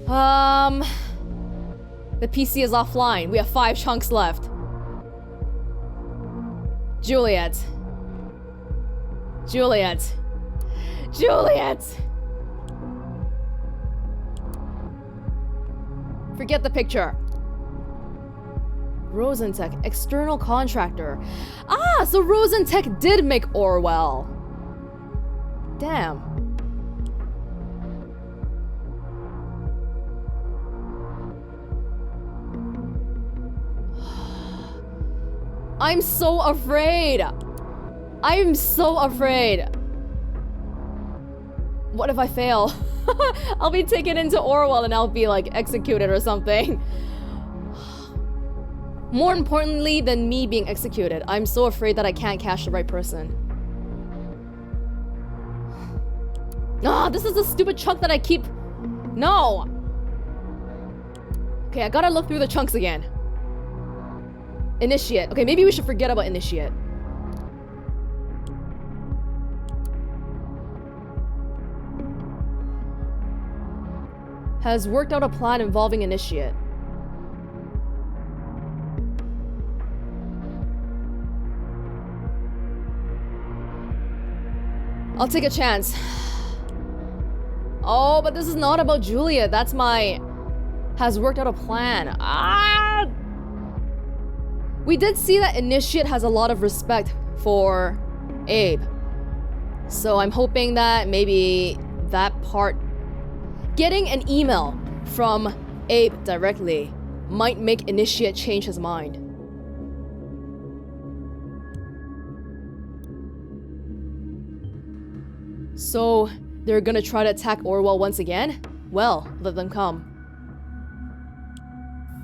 The PC is offline. We have 5 chunks left. Juliet. Juliet. Juliet! Forget the picture. Rosentech, external contractor. Ah, so Rosentech did make Orwell. Damn. I'm so afraid. I'm so afraid. What if I fail? I'll be taken into Orwell and I'll be like executed or something. More importantly than me being executed, I'm so afraid that I can't catch the right person. Ah, this is the stupid chunk that I keep... No! Okay, I gotta look through the chunks again. Initiate. Okay, maybe we should forget about initiate. Has worked out a plan involving initiate. I'll take a chance. Oh, but this is not about Juliet. That's my... Has worked out a plan. Ah! We did see that Initiate has a lot of respect for Abe. So I'm hoping that maybe that part... Getting an email from Abe directly might make Initiate change his mind. So, they're gonna try to attack Orwell once again? Well, let them come.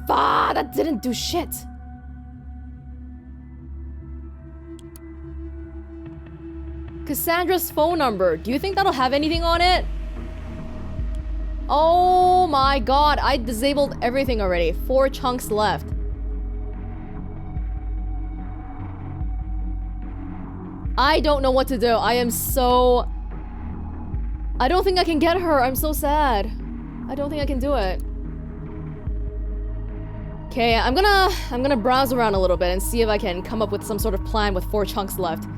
Ah, that didn't do shit! Cassandra's phone number, do you think that'll have anything on it? Oh my god, I disabled everything already. 4 chunks left. I don't know what to do. I am so... I don't think I can get her. I'm so sad. I don't think I can do it. Okay, I'm gonna browse around a little bit and see if I can come up with some sort of plan with 4 chunks left.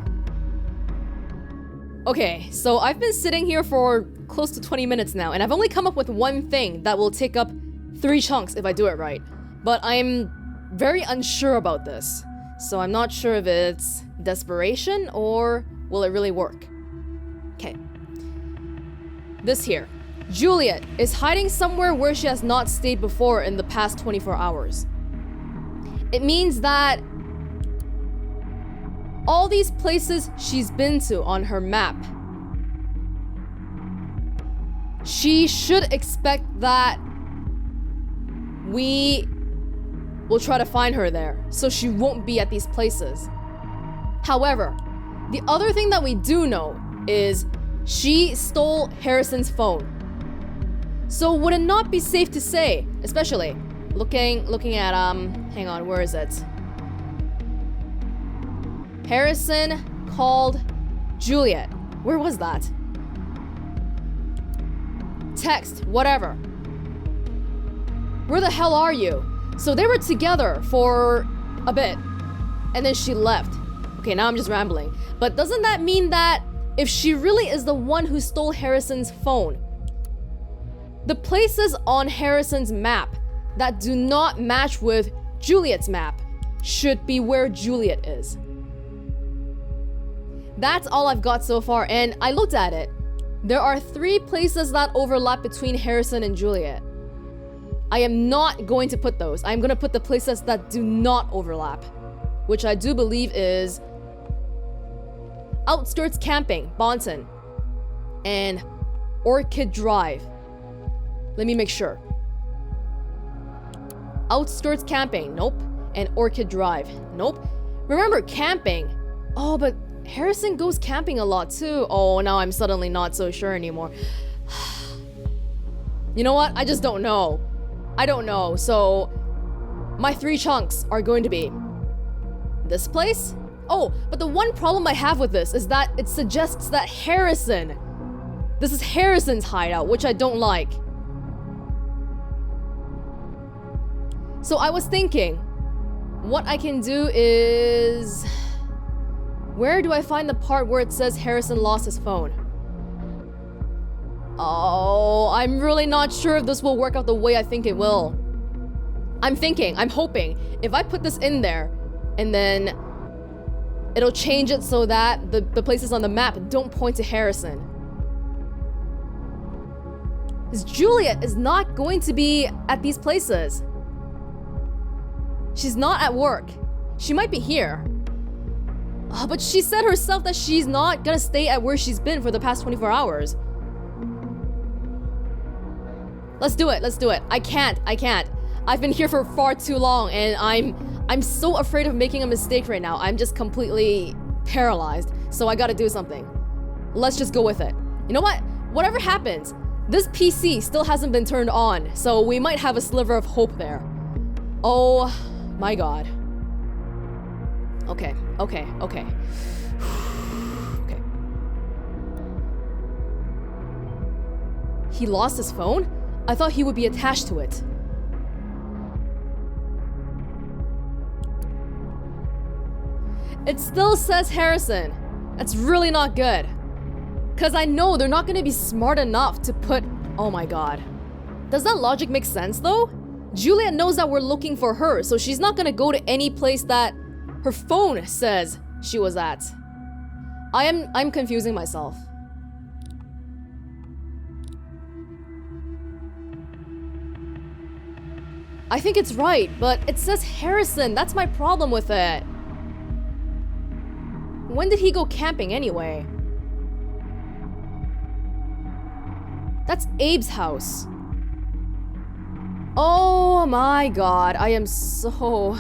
Okay, so I've been sitting here for close to 20 minutes now, and I've only come up with one thing that will take up 3 chunks if I do it right. But I'm very unsure about this. So I'm not sure if it's desperation or will it really work. Okay. This here. Juliet is hiding somewhere where she has not stayed before in the past 24 hours. It means that all these places she's been to on her map, she should expect that we will try to find her there, so she won't be at these places. However, the other thing that we do know is she stole Harrison's phone. So would it not be safe to say, especially looking at hang on, where is it? Harrison called Juliet. Where was that? Text, whatever. Where the hell are you? So they were together for a bit, and then she left. Okay, now I'm just rambling. But doesn't that mean that if she really is the one who stole Harrison's phone, the places on Harrison's map that do not match with Juliet's map should be where Juliet is? That's all I've got so far, and I looked at it. There are 3 places that overlap between Harrison and Juliet. I am not going to put those. I'm gonna put the places that do not overlap, which I do believe is Outskirts Camping, Bonton, and Orchid Drive. Let me make sure. Outskirts Camping, nope. And Orchid Drive, nope. Remember, camping. Oh, but Harrison goes camping a lot too. Oh, now I'm suddenly not so sure anymore. You know what? I just don't know. I don't know. So, my 3 chunks are going to be this place. Oh, but the one problem I have with this is that it suggests that this is Harrison's hideout, which I don't like. So I was thinking, what I can do is... Where do I find the part where it says Harrison lost his phone? Oh, I'm really not sure if this will work out the way I think it will. I'm hoping, if I put this in there, and then it'll change it so that the places on the map don't point to Harrison. Because Juliet is not going to be at these places. She's not at work. She might be here. But she said herself that she's not gonna stay at where she's been for the past 24 hours. Let's do it, let's do it. I can't. I've been here for far too long and I'm so afraid of making a mistake right now. I'm just completely paralyzed. So I gotta do something. Let's just go with it. You know what? Whatever happens, this PC still hasn't been turned on, so we might have a sliver of hope there. Oh my god. Okay. Okay. He lost his phone? I thought he would be attached to it. It still says Harrison. That's really not good. Cause I know they're not gonna be smart enough to put... Oh my god. Does that logic make sense though? Juliet knows that we're looking for her, so she's not gonna go to any place that her phone says she was at. I'm confusing myself. I think it's right, but it says Harrison. That's my problem with it. When did he go camping anyway? That's Abe's house. Oh my god, I am so...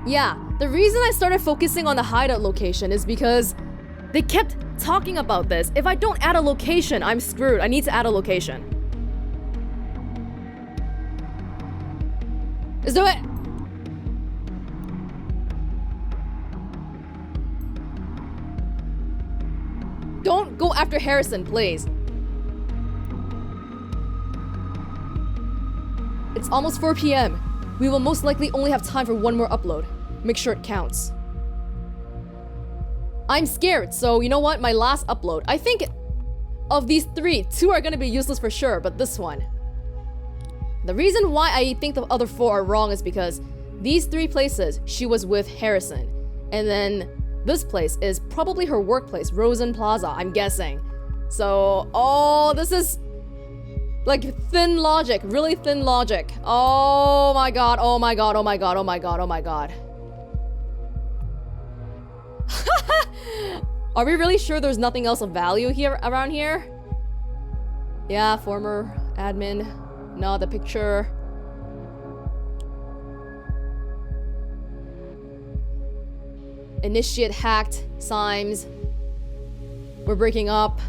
Yeah, the reason I started focusing on the hideout location is because they kept talking about this. If I don't add a location, I'm screwed. I need to add a location. Let's do it! Don't go after Harrison, please. It's almost 4 p.m. We will most likely only have time for one more upload. Make sure it counts. I'm scared, so you know what? My last upload. I think of these three, 2 are gonna be useless for sure, but this one. The reason why I think the other 4 are wrong is because these 3 places, she was with Harrison. And then this place is probably her workplace, Rosen Plaza, I'm guessing. So, oh, this is like thin logic, really thin logic. Oh my god, oh my god, oh my god, oh my god, oh my god. Are we really sure there's nothing else of value here around here? Yeah, former admin. No, the picture. Initiate hacked. Symes. We're breaking up.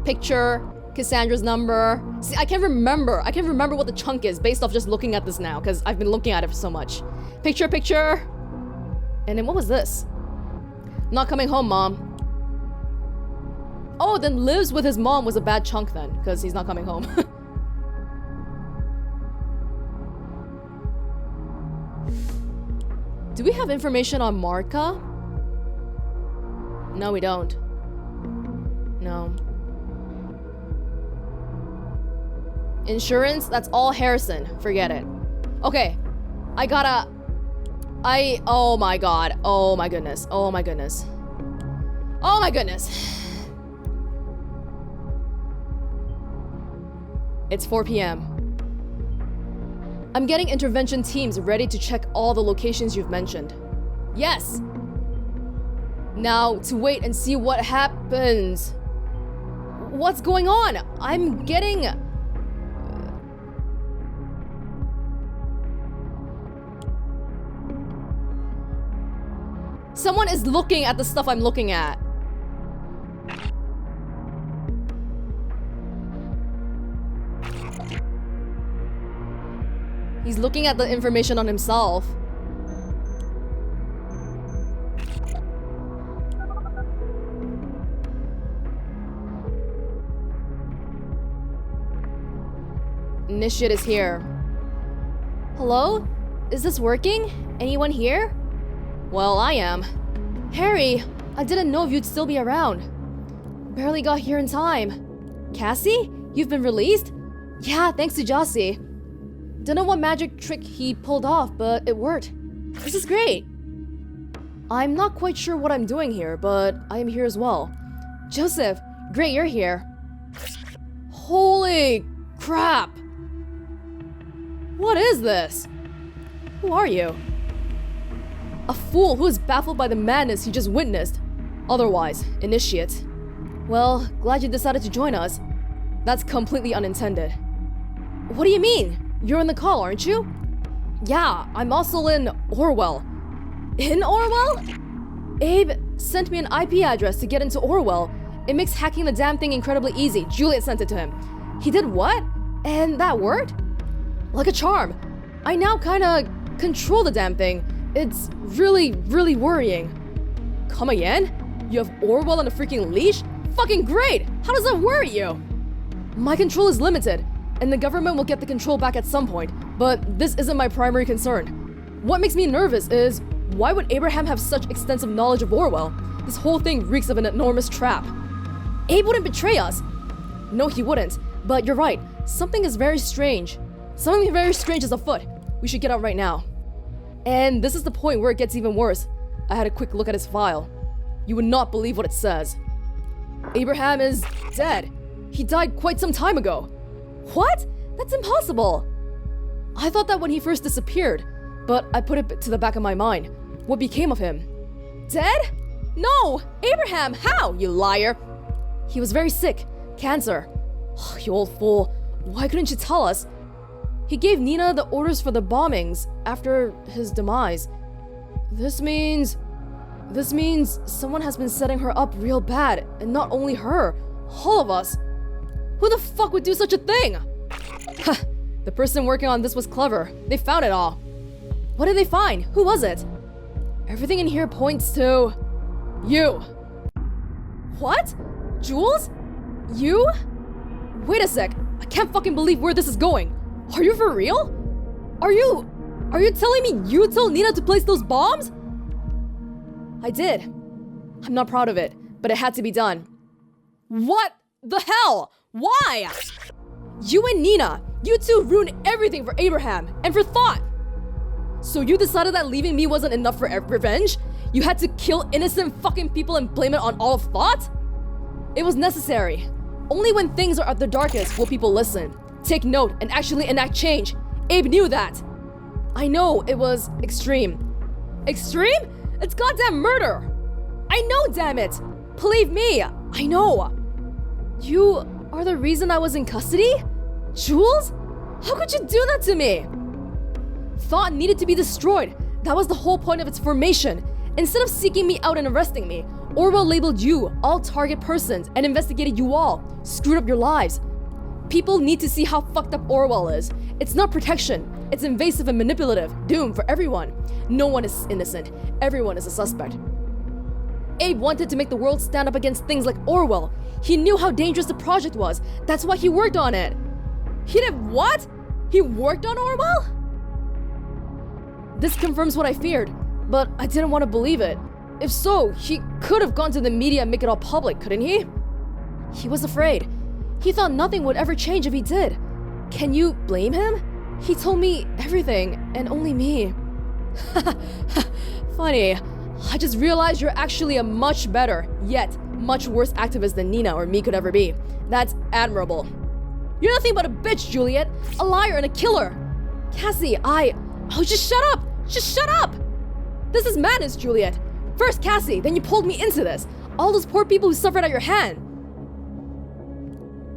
Picture. Cassandra's number. See, I can't remember what the chunk is based off just looking at this now, because I've been looking at it for so much. Picture. And then what was this? Not coming home, Mom. Oh, then lives with his mom was a bad chunk then, because he's not coming home. Do we have information on Marka? No, we don't. No. Insurance? That's all Harrison. Forget it. Okay. Oh my god. Oh my goodness. Oh my goodness. Oh my goodness. It's 4 p.m. I'm getting intervention teams ready to check all the locations you've mentioned. Yes! Now, to wait and see what happens. What's going on? I'm getting... Someone is looking at the stuff I'm looking at. He's looking at the information on himself. Initiate is here. Hello? Is this working? Anyone here? Well, I am. Harry, I didn't know if you'd still be around. Barely got here in time. Cassie? You've been released? Yeah, thanks to Jossie. Don't know what magic trick he pulled off, but it worked. This is great. I'm not quite sure what I'm doing here, but I am here as well. Joseph, great you're here. Holy crap! What is this? Who are you? A fool who is baffled by the madness he just witnessed. Otherwise, initiate. Well, glad you decided to join us. That's completely unintended. What do you mean? You're in the call, aren't you? Yeah, I'm also in Orwell. In Orwell? Abe sent me an IP address to get into Orwell. It makes hacking the damn thing incredibly easy. Juliet sent it to him. He did what? And that worked? Like a charm. I now kinda control the damn thing. It's really, really worrying. Come again? You have Orwell on a freaking leash? Fucking great! How does that worry you? My control is limited, and the government will get the control back at some point, but this isn't my primary concern. What makes me nervous is, why would Abraham have such extensive knowledge of Orwell? This whole thing reeks of an enormous trap. Abe wouldn't betray us. No, he wouldn't, but you're right. Something is very strange. Something very strange is afoot. We should get out right now. And this is the point where it gets even worse. I had a quick look at his file. You would not believe what it says. Abraham is dead. He died quite some time ago. What? That's impossible. I thought that when he first disappeared, but I put it to the back of my mind. What became of him? Dead? No! Abraham, how, you liar? He was very sick. Cancer. Oh, you old fool. Why couldn't you tell us? He gave Nina the orders for the bombings after his demise. This means someone has been setting her up real bad, and not only her, all of us. Who the fuck would do such a thing? The person working on this was clever. They found it all. What did they find? Who was it? Everything in here points to... you. What? Jules? You? Wait a sec. I can't fucking believe where this is going. Are you for real? Are you telling me you told Nina to place those bombs? I did. I'm not proud of it, but it had to be done. What the hell? Why? You and Nina, you two ruined everything for Abraham and for Thought. So you decided that leaving me wasn't enough for revenge? You had to kill innocent fucking people and blame it on all of Thought? It was necessary. Only when things are at their darkest will people listen, take note, and actually enact change. Abe knew that. I know it was extreme. Extreme? It's goddamn murder! I know, damn it! Believe me, I know! You are the reason I was in custody? Jules? How could you do that to me? Thought needed to be destroyed. That was the whole point of its formation. Instead of seeking me out and arresting me, Orwell labeled you all target persons and investigated you all, screwed up your lives. People need to see how fucked up Orwell is. It's not protection. It's invasive and manipulative, doomed for everyone. No one is innocent. Everyone is a suspect. Abe wanted to make the world stand up against things like Orwell. He knew how dangerous the project was. That's why he worked on it. He did what? He worked on Orwell? This confirms what I feared, but I didn't want to believe it. If so, he could have gone to the media and make it all public, couldn't he? He was afraid. He thought nothing would ever change if he did. Can you blame him? He told me everything, and only me. Funny. I just realized you're actually a much better, yet much worse activist than Nina or me could ever be. That's admirable. You're nothing but a bitch, Juliet. A liar and a killer. Cassie, Oh, just shut up! Just shut up! This is madness, Juliet. First Cassie, then you pulled me into this. All those poor people who suffered at your hand.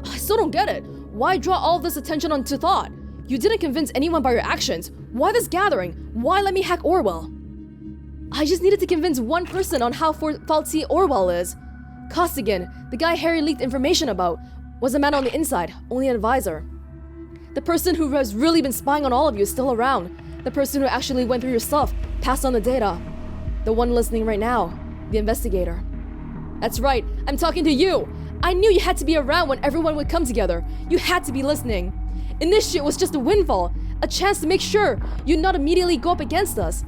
I still don't get it. Why draw all of this attention onto Thought? You didn't convince anyone by your actions. Why this gathering? Why let me hack Orwell? I just needed to convince one person on how faulty Orwell is. Costigan, the guy Harry leaked information about, was a man on the inside, only an advisor. The person who has really been spying on all of you is still around. The person who actually went through your stuff, passed on the data. The one listening right now, the investigator. That's right, I'm talking to you. I knew you had to be around when everyone would come together. You had to be listening. Initiate was just a windfall, a chance to make sure you'd not immediately go up against us.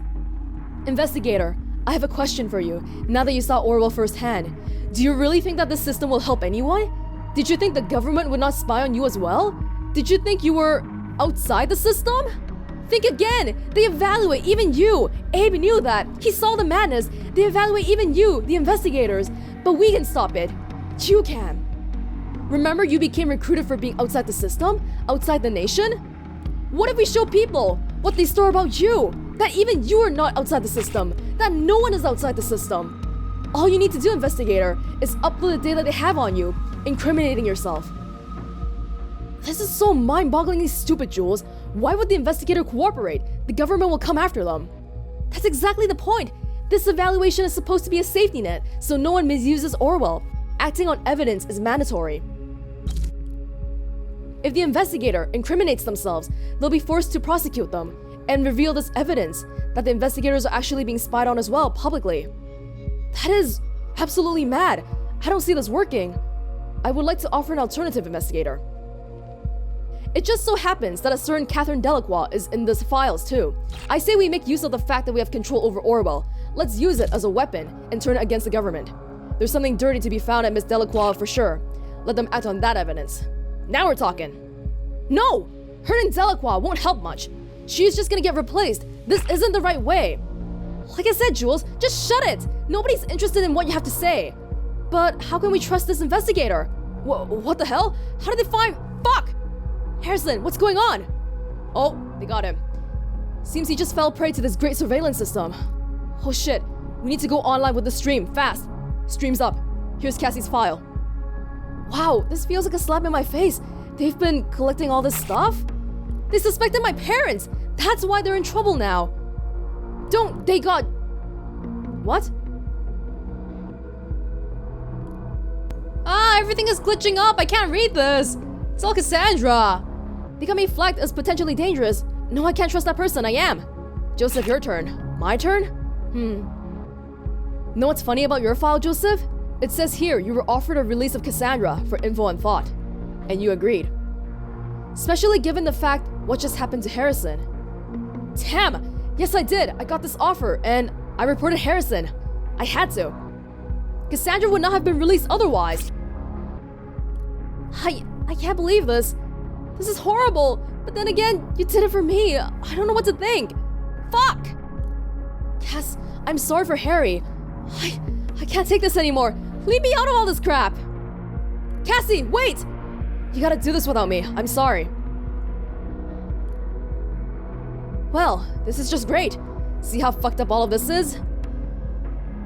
Investigator, I have a question for you, now that you saw Orwell firsthand. Do you really think that this system will help anyone? Did you think the government would not spy on you as well? Did you think you were outside the system? Think again! They evaluate even you! Abe knew that! He saw the madness! They evaluate even you, the investigators! But we can stop it! You can! Remember you became recruited for being outside the system? Outside the nation? What if we show people what they store about you? That even you are not outside the system! That no one is outside the system! All you need to do, investigator, is upload the data they have on you, incriminating yourself. This is so mind-bogglingly stupid, Jules. Why would the investigator cooperate? The government will come after them. That's exactly the point. This evaluation is supposed to be a safety net, so no one misuses Orwell. Acting on evidence is mandatory. If the investigator incriminates themselves, they'll be forced to prosecute them and reveal this evidence that the investigators are actually being spied on as well, publicly. That is absolutely mad. I don't see this working. I would like to offer an alternative, investigator. It just so happens that a certain Catherine Delacroix is in these files too. I say we make use of the fact that we have control over Orwell. Let's use it as a weapon and turn it against the government. There's something dirty to be found at Miss Delacroix for sure. Let them act on that evidence. Now we're talking. No! Hurting Delacroix won't help much. She's just gonna get replaced. This isn't the right way. Like I said, Jules, just shut it! Nobody's interested in what you have to say. But how can we trust this investigator? What the hell? How did they find— Fuck! Harrison, what's going on? Oh, they got him. Seems he just fell prey to this great surveillance system. Oh shit, we need to go online with the stream, fast. Stream's up. Here's Cassie's file. Wow, this feels like a slap in my face. They've been collecting all this stuff? They suspected my parents! That's why they're in trouble now. They got— What? Everything is glitching up. I can't read this. It's all Cassandra. They got me flagged as potentially dangerous. No, I can't trust that person. I am. Joseph, your turn. My turn? Know what's funny about your file, Joseph? It says here you were offered a release of Cassandra for info and thought. And you agreed. Especially given the fact what just happened to Harrison. Damn! Yes, I did. I got this offer, and I reported Harrison. I had to. Cassandra would not have been released otherwise. I can't believe this. This is horrible. But then again, you did it for me. I don't know what to think. Fuck! Cass, I'm sorry for Harry. I can't take this anymore. Leave me out of all this crap. Cassie, wait! You gotta do this without me. I'm sorry. Well, this is just great. See how fucked up all of this is?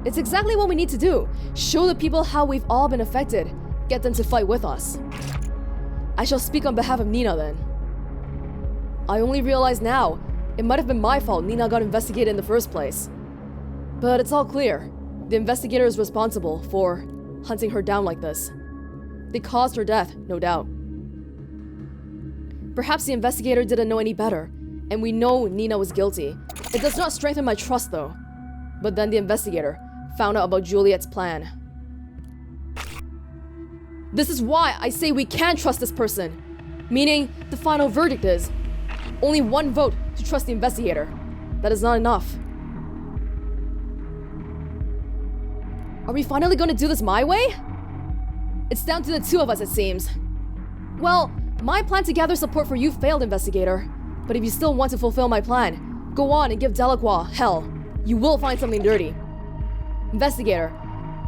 It's exactly what we need to do. Show the people how we've all been affected. Get them to fight with us. I shall speak on behalf of Nina then. I only realize now, it might have been my fault Nina got investigated in the first place. But it's all clear. The investigator is responsible for hunting her down like this. They caused her death, no doubt. Perhaps the investigator didn't know any better, and we know Nina was guilty. It does not strengthen my trust though. But then the investigator found out about Juliet's plan. This is why I say we can't trust this person. Meaning, the final verdict is only one vote to trust the investigator. That is not enough. Are we finally going to do this my way? It's down to the two of us, it seems. Well, my plan to gather support for you failed, investigator. But if you still want to fulfill my plan, go on and give Delacroix hell. You will find something dirty. Investigator,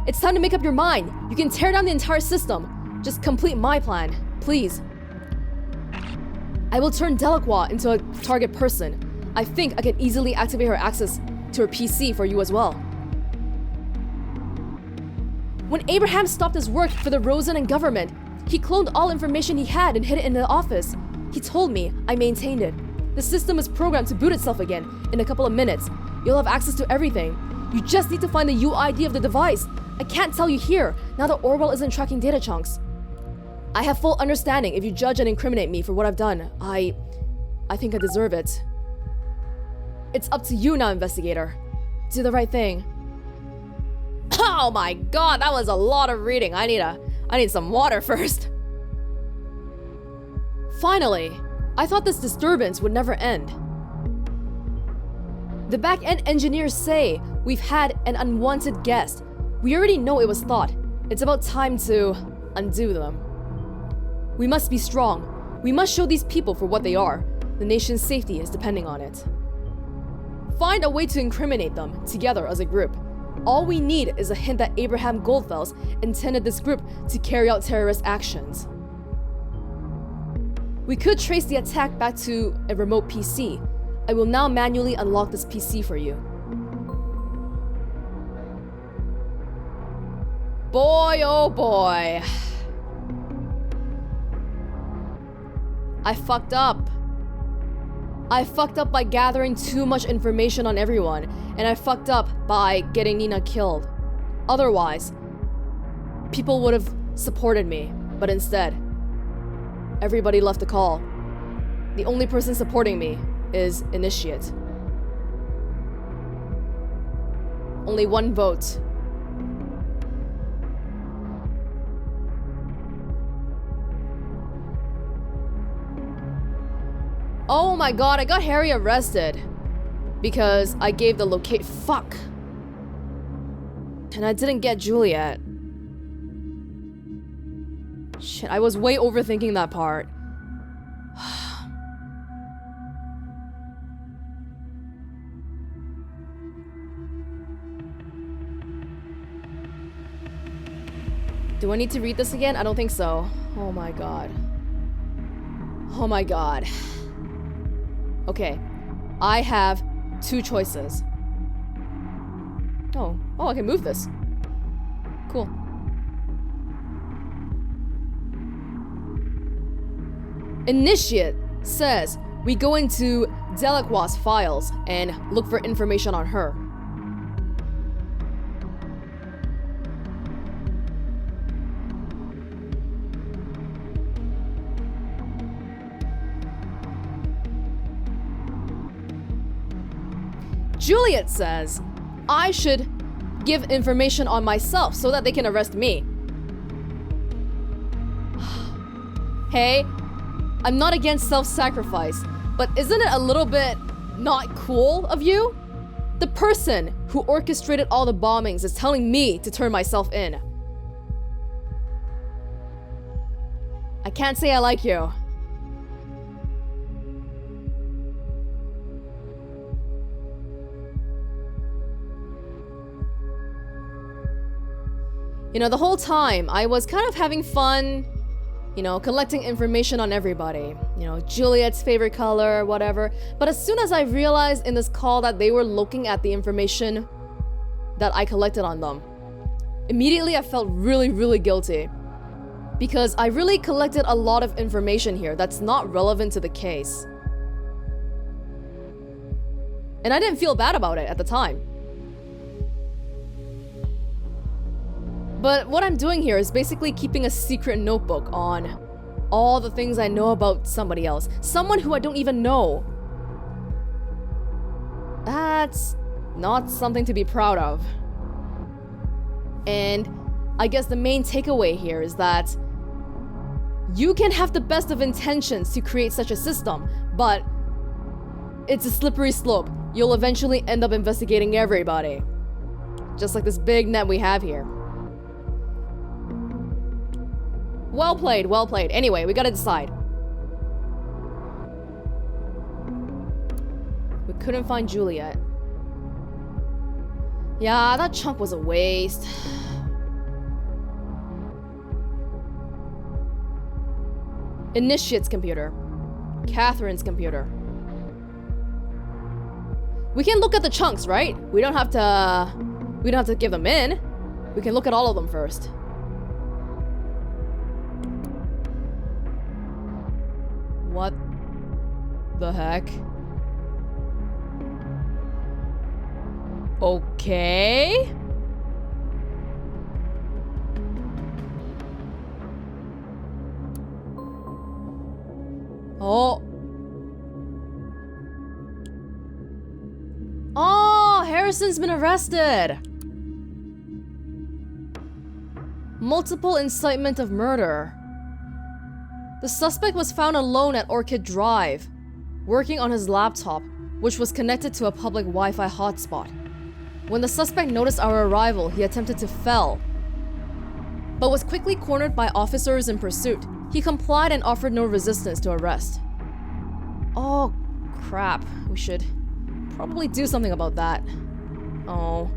it's time to make up your mind. You can tear down the entire system. Just complete my plan, please. I will turn Delacroix into a target person. I think I can easily activate her access to her PC for you as well. When Abraham stopped his work for the Rosen and government, he cloned all information he had and hid it in the office. He told me, I maintained it. The system is programmed to boot itself again in a couple of minutes. You'll have access to everything. You just need to find the UID of the device. I can't tell you here, now that Orwell isn't tracking data chunks. I have full understanding if you judge and incriminate me for what I've done. I think I deserve it. It's up to you now, investigator. Do the right thing. Oh my god, that was a lot of reading. I need some water first. Finally, I thought this disturbance would never end. The back-end engineers say we've had an unwanted guest. We already know it was thought. It's about time to undo them. We must be strong. We must show these people for what they are. The nation's safety is depending on it. Find a way to incriminate them together as a group. All we need is a hint that Abraham Goldfels intended this group to carry out terrorist actions. We could trace the attack back to a remote PC. I will now manually unlock this PC for you. Boy, oh boy. I fucked up. I fucked up by gathering too much information on everyone, and I fucked up by getting Nina killed. Otherwise, people would have supported me, but instead, everybody left the call. The only person supporting me is Initiate. Only one vote. Oh my god, I got Harry arrested because I gave the locate. Fuck. And I didn't get Juliet. Shit, I was way overthinking that part. Do I need to read this again? I don't think so. Oh my god. Oh my god. Okay, I have two choices. Oh, I can move this. Cool. Initiate says we go into DELACROIX files and look for information on her. Juliet says I should give information on myself so that they can arrest me. Hey, I'm not against self-sacrifice, but isn't it a little bit not cool of you? The person who orchestrated all the bombings is telling me to turn myself in. I can't say I like you. You know, the whole time, I was kind of having fun, you know, collecting information on everybody. You know, Juliet's favorite color, whatever. But as soon as I realized in this call that they were looking at the information that I collected on them, immediately I felt really, really guilty. Because I really collected a lot of information here that's not relevant to the case. And I didn't feel bad about it at the time. But what I'm doing here is basically keeping a secret notebook on all the things I know about somebody else. Someone who I don't even know. That's not something to be proud of. And I guess the main takeaway here is that you can have the best of intentions to create such a system, but it's a slippery slope. You'll eventually end up investigating everybody. Just like this big net we have here. Well played, well played. Anyway, we gotta decide. We couldn't find Juliet. Yeah, that chunk was a waste. Initiate's computer. Catherine's computer. We can look at the chunks, right? We don't have to give them in. We can look at all of them first. What the heck? Okay. Oh, Harrison's been arrested. Multiple incitement of murder. The suspect was found alone at Orchid Drive, working on his laptop, which was connected to a public Wi-Fi hotspot. When the suspect noticed our arrival, he attempted to fell, but was quickly cornered by officers in pursuit. He complied and offered no resistance to arrest. Oh, crap. We should probably do something about that. Oh,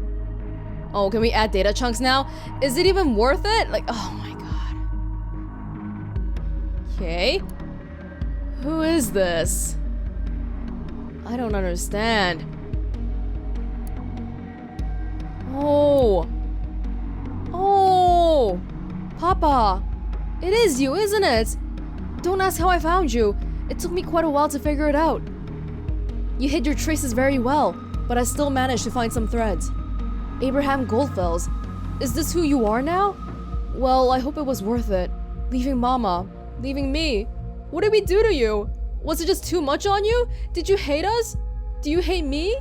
can we add data chunks now? Is it even worth it? Like, oh my god. Okay. Who is this? I don't understand. Oh, Papa. It is you, isn't it? Don't ask how I found you. It took me quite a while to figure it out. You hid your traces very well, but I still managed to find some threads. Abraham Goldfels, is this who you are now? Well, I hope it was worth it. Leaving Mama, leaving me. What did we do to you? Was it just too much on you? Did you hate us? Do you hate me?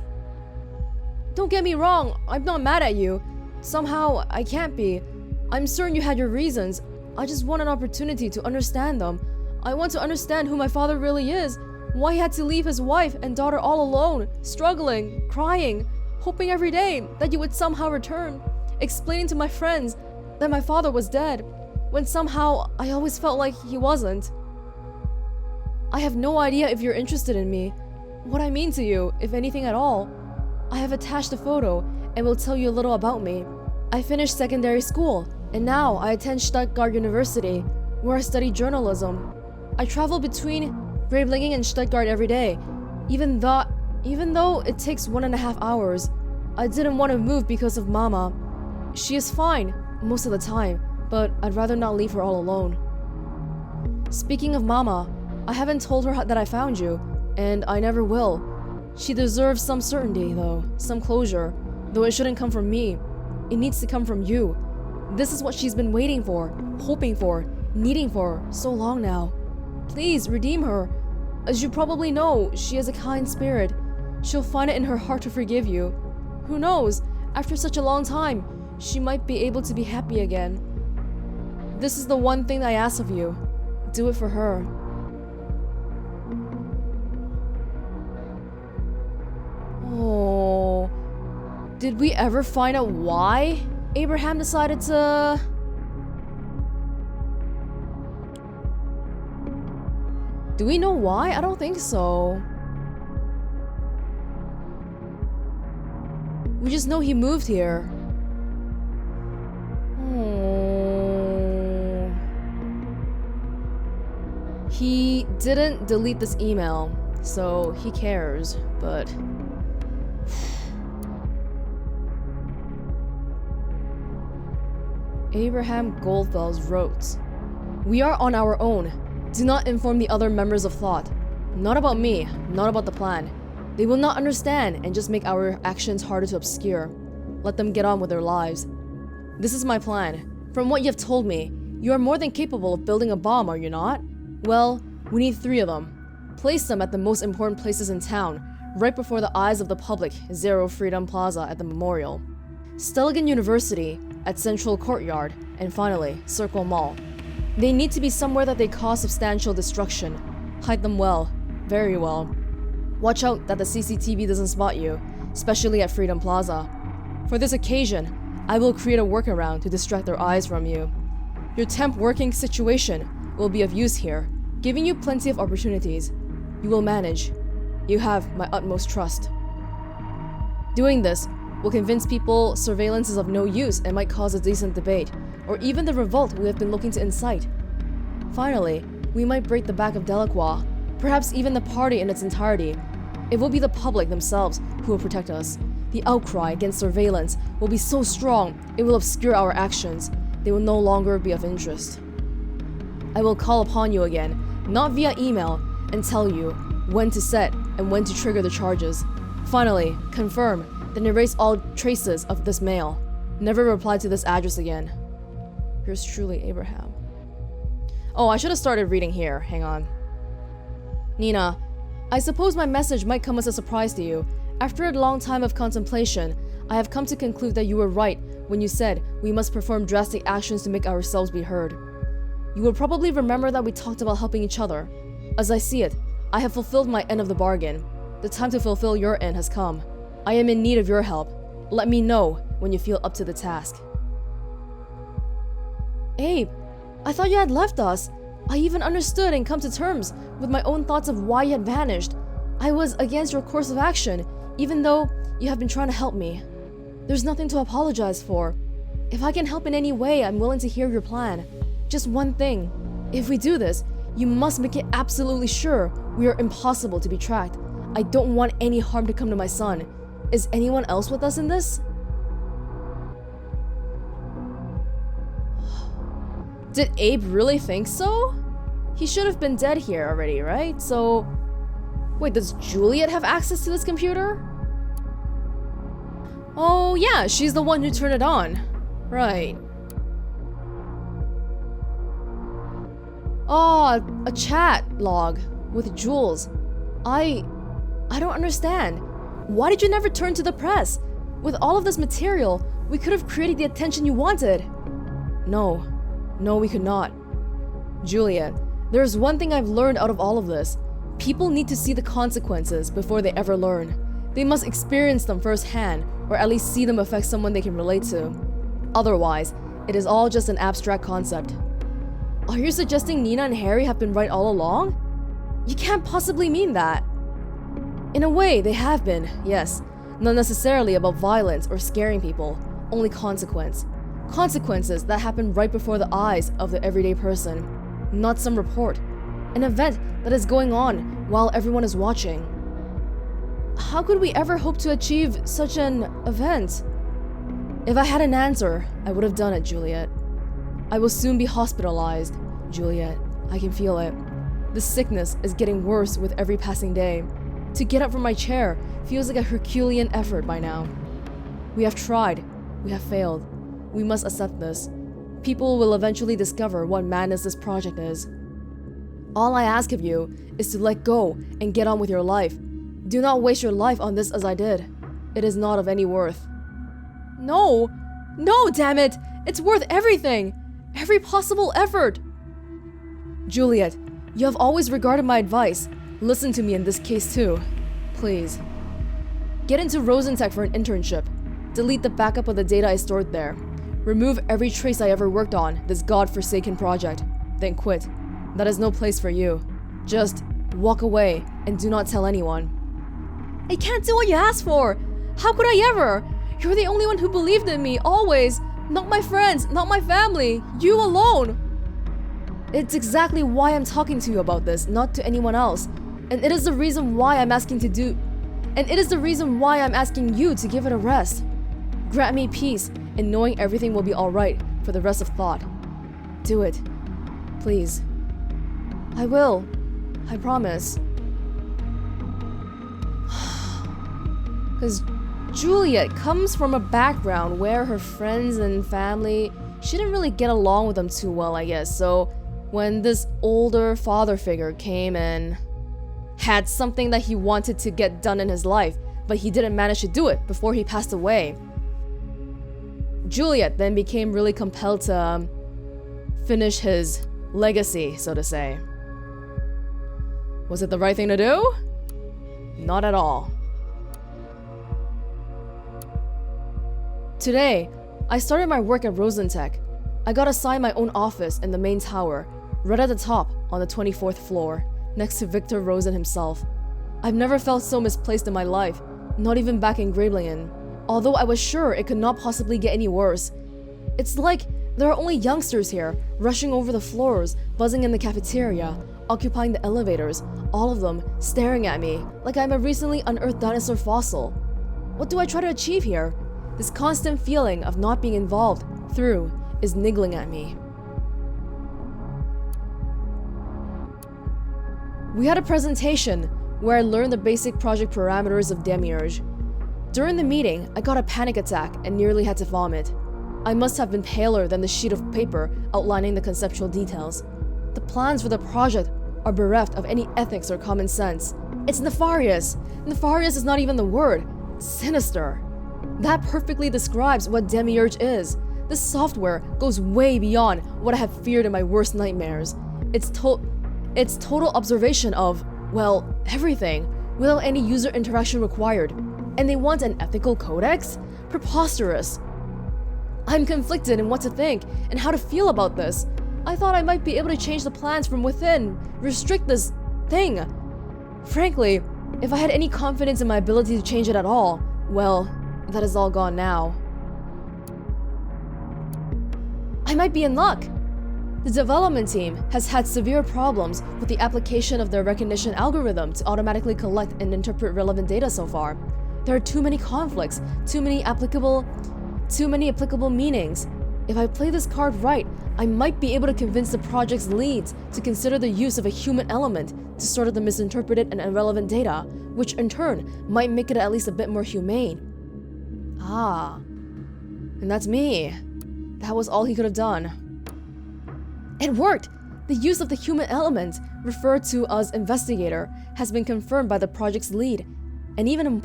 Don't get me wrong, I'm not mad at you. Somehow, I can't be. I'm certain you had your reasons. I just want an opportunity to understand them. I want to understand who my father really is, why he had to leave his wife and daughter all alone, struggling, crying, hoping every day that you would somehow return, explaining to my friends that my father was dead, when somehow I always felt like he wasn't. I have no idea if you're interested in me, what I mean to you, if anything at all. I have attached a photo and will tell you a little about me. I finished secondary school, and now I attend Stuttgart University, where I study journalism. I travel between Reiblingen and Stuttgart every day, even though it takes 1.5 hours. I didn't want to move because of Mama. She is fine most of the time, but I'd rather not leave her all alone. Speaking of Mama, I haven't told her that I found you, and I never will. She deserves some certainty, though, some closure, though it shouldn't come from me. It needs to come from you. This is what she's been waiting for, hoping for, needing for so long now. Please redeem her. As you probably know, she has a kind spirit. She'll find it in her heart to forgive you. Who knows, after such a long time, she might be able to be happy again. This is the one thing I ask of you. Do it for her. Oh, did we ever find out why Abraham decided to... Do we know why? I don't think so. We just know he moved here. Oh. He didn't delete this email, so he cares, but... Abraham Goldfels wrote, "We are on our own. Do not inform the other members of Thought. Not about me, not about the plan. They will not understand and just make our actions harder to obscure. Let them get on with their lives. This is my plan. From what you have told me, you are more than capable of building a bomb, are you not? Well, we need 3 of them. Place them at the most important places in town, right before the eyes of the public, Zero Freedom Plaza at the Memorial, Stelligan University at Central Courtyard, and finally, Circle Mall. They need to be somewhere that they cause substantial destruction. Hide them well, very well. Watch out that the CCTV doesn't spot you, especially at Freedom Plaza. For this occasion, I will create a workaround to distract their eyes from you. Your temp working situation will be of use here, giving you plenty of opportunities. You will manage. You have my utmost trust. Doing this will convince people surveillance is of no use and might cause a decent debate, or even the revolt we have been looking to incite. Finally, we might break the back of Delacroix, perhaps even the party in its entirety. It will be the public themselves who will protect us. The outcry against surveillance will be so strong, it will obscure our actions. They will no longer be of interest. I will call upon you again, not via email, and tell you when to set and when to trigger the charges. Finally, confirm, then erase all traces of this mail. Never reply to this address again. Yours truly, Abraham." Oh, I should have started reading here. Hang on. Nina, I suppose my message might come as a surprise to you. After a long time of contemplation, I have come to conclude that you were right when you said we must perform drastic actions to make ourselves be heard. You will probably remember that we talked about helping each other. As I see it, I have fulfilled my end of the bargain. The time to fulfill your end has come. I am in need of your help. Let me know when you feel up to the task. Abe, I thought you had left us. I even understood and come to terms with my own thoughts of why you had vanished. I was against your course of action, even though you have been trying to help me. There's nothing to apologize for. If I can help in any way, I'm willing to hear your plan. Just one thing. If we do this, you must make it absolutely sure we are impossible to be tracked. I don't want any harm to come to my son. Is anyone else with us in this? Did Abe really think so? He should have been dead here already, right? So... Wait, does Juliet have access to this computer? Oh yeah, she's the one who turned it on. Right. Oh, a chat log with Jules. I don't understand. Why did you never turn to the press? With all of this material, we could have created the attention you wanted. No, we could not. Juliet, there's one thing I've learned out of all of this. People need to see the consequences before they ever learn. They must experience them firsthand, or at least see them affect someone they can relate to. Otherwise, it is all just an abstract concept. Are you suggesting Nina and Harry have been right all along? You can't possibly mean that. In a way, they have been, yes. Not necessarily about violence or scaring people, only consequence. Consequences that happen right before the eyes of the everyday person. Not some report. An event that is going on while everyone is watching. How could we ever hope to achieve such an event? If I had an answer, I would have done it, Juliet. I will soon be hospitalized, Juliet. I can feel it. The sickness is getting worse with every passing day. To get up from my chair feels like a Herculean effort by now. We have tried. We have failed. We must accept this. People will eventually discover what madness this project is. All I ask of you is to let go and get on with your life. Do not waste your life on this as I did. It is not of any worth. No, damn it! It's worth everything! Every possible effort! Juliet, you have always regarded my advice. Listen to me in this case too. Please. Get into Rosentech for an internship. Delete the backup of the data I stored there. Remove every trace I ever worked on this godforsaken project. Then quit. That is no place for you. Just walk away and do not tell anyone. I can't do what you asked for! How could I ever? You're the only one who believed in me, always! Not my friends, not my family, you alone! It's exactly why I'm talking to you about this, not to anyone else. And it is the reason why I'm asking you to give it a rest. Grant me peace in knowing everything will be alright for the rest of thought. Do it. Please. I will. I promise. Because Juliet comes from a background where her friends and family, she didn't really get along with them too well, I guess. So when this older father figure came and had something that he wanted to get done in his life, but he didn't manage to do it before he passed away, Juliet then became really compelled to finish his legacy, so to say. Was it the right thing to do? Not at all. Today, I started my work at Rosentech. I got assigned my own office in the main tower, right at the top on the 24th floor, next to Victor Rosen himself. I've never felt so misplaced in my life, not even back in Grablingen, although I was sure it could not possibly get any worse. It's like there are only youngsters here, rushing over the floors, buzzing in the cafeteria, occupying the elevators, all of them staring at me like I'm a recently unearthed dinosaur fossil. What do I try to achieve here? This constant feeling of not being involved through is niggling at me. We had a presentation where I learned the basic project parameters of Demiurge. During the meeting, I got a panic attack and nearly had to vomit. I must have been paler than the sheet of paper outlining the conceptual details. The plans for the project are bereft of any ethics or common sense. It's nefarious. Nefarious is not even the word. It's sinister. That perfectly describes what Demiurge is. This software goes way beyond what I have feared in my worst nightmares. It's total observation of, well, everything, without any user interaction required. And they want an ethical codex? Preposterous. I'm conflicted in what to think and how to feel about this. I thought I might be able to change the plans from within, restrict this thing. Frankly, if I had any confidence in my ability to change it at all, well, that is all gone now. I might be in luck. The development team has had severe problems with the application of their recognition algorithm to automatically collect and interpret relevant data so far. There are too many conflicts, too many applicable meanings. If I play this card right, I might be able to convince the project's leads to consider the use of a human element to sort out the misinterpreted and irrelevant data, which in turn might make it at least a bit more humane. Ah, and that's me. That was all he could have done. It worked! The use of the human element, referred to as investigator, has been confirmed by the project's lead, and even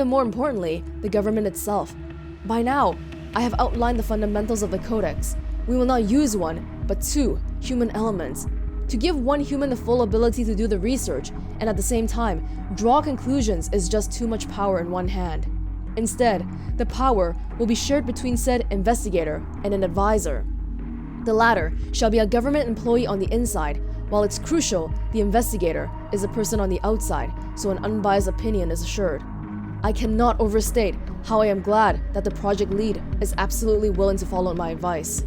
more importantly, the government itself. By now, I have outlined the fundamentals of the codex. We will not use one, but two human elements. To give one human the full ability to do the research, and at the same time, draw conclusions is just too much power in one hand. Instead, the power will be shared between said investigator and an advisor. The latter shall be a government employee on the inside, while it's crucial the investigator is a person on the outside, so an unbiased opinion is assured. I cannot overstate how I am glad that the project lead is absolutely willing to follow my advice.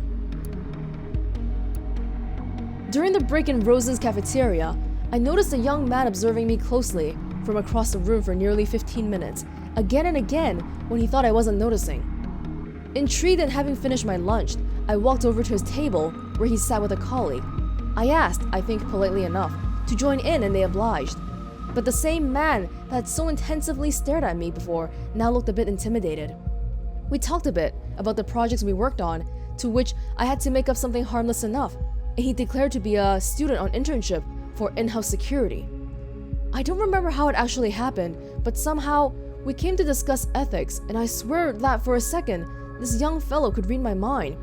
During the break in Rosen's cafeteria, I noticed a young man observing me closely from across the room for nearly 15 minutes, again and again when he thought I wasn't noticing. Intrigued and having finished my lunch, I walked over to his table where he sat with a colleague. I asked, I think politely enough, to join in and they obliged. But the same man that had so intensively stared at me before now looked a bit intimidated. We talked a bit about the projects we worked on, to which I had to make up something harmless enough, and he declared to be a student on internship for in-house security. I don't remember how it actually happened, but somehow we came to discuss ethics, and I swear that for a second, this young fellow could read my mind.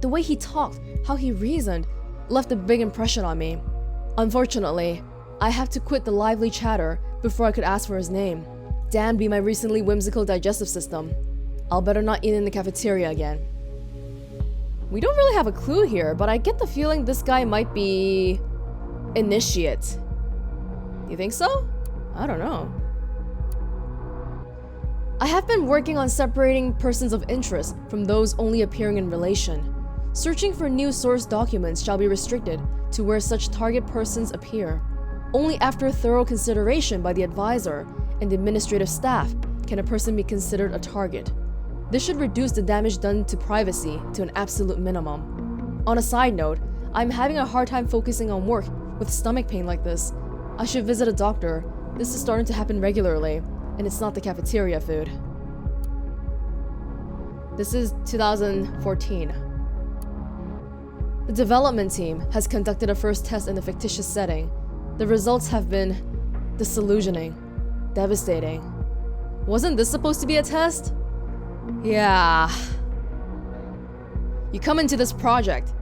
The way he talked, how he reasoned, left a big impression on me. Unfortunately, I have to quit the lively chatter before I could ask for his name. Damned be my recently whimsical digestive system. I'll better not eat in the cafeteria again. We don't really have a clue here, but I get the feeling this guy might be... Initiate. You think so? I don't know. I have been working on separating persons of interest from those only appearing in relation. Searching for new source documents shall be restricted to where such target persons appear. Only after thorough consideration by the advisor and the administrative staff can a person be considered a target. This should reduce the damage done to privacy to an absolute minimum. On a side note, I'm having a hard time focusing on work with stomach pain like this. I should visit a doctor. This is starting to happen regularly, and it's not the cafeteria food. This is 2014. The development team has conducted a first test in a fictitious setting. The results have been disillusioning, devastating. Wasn't this supposed to be a test? Yeah. You come into this project.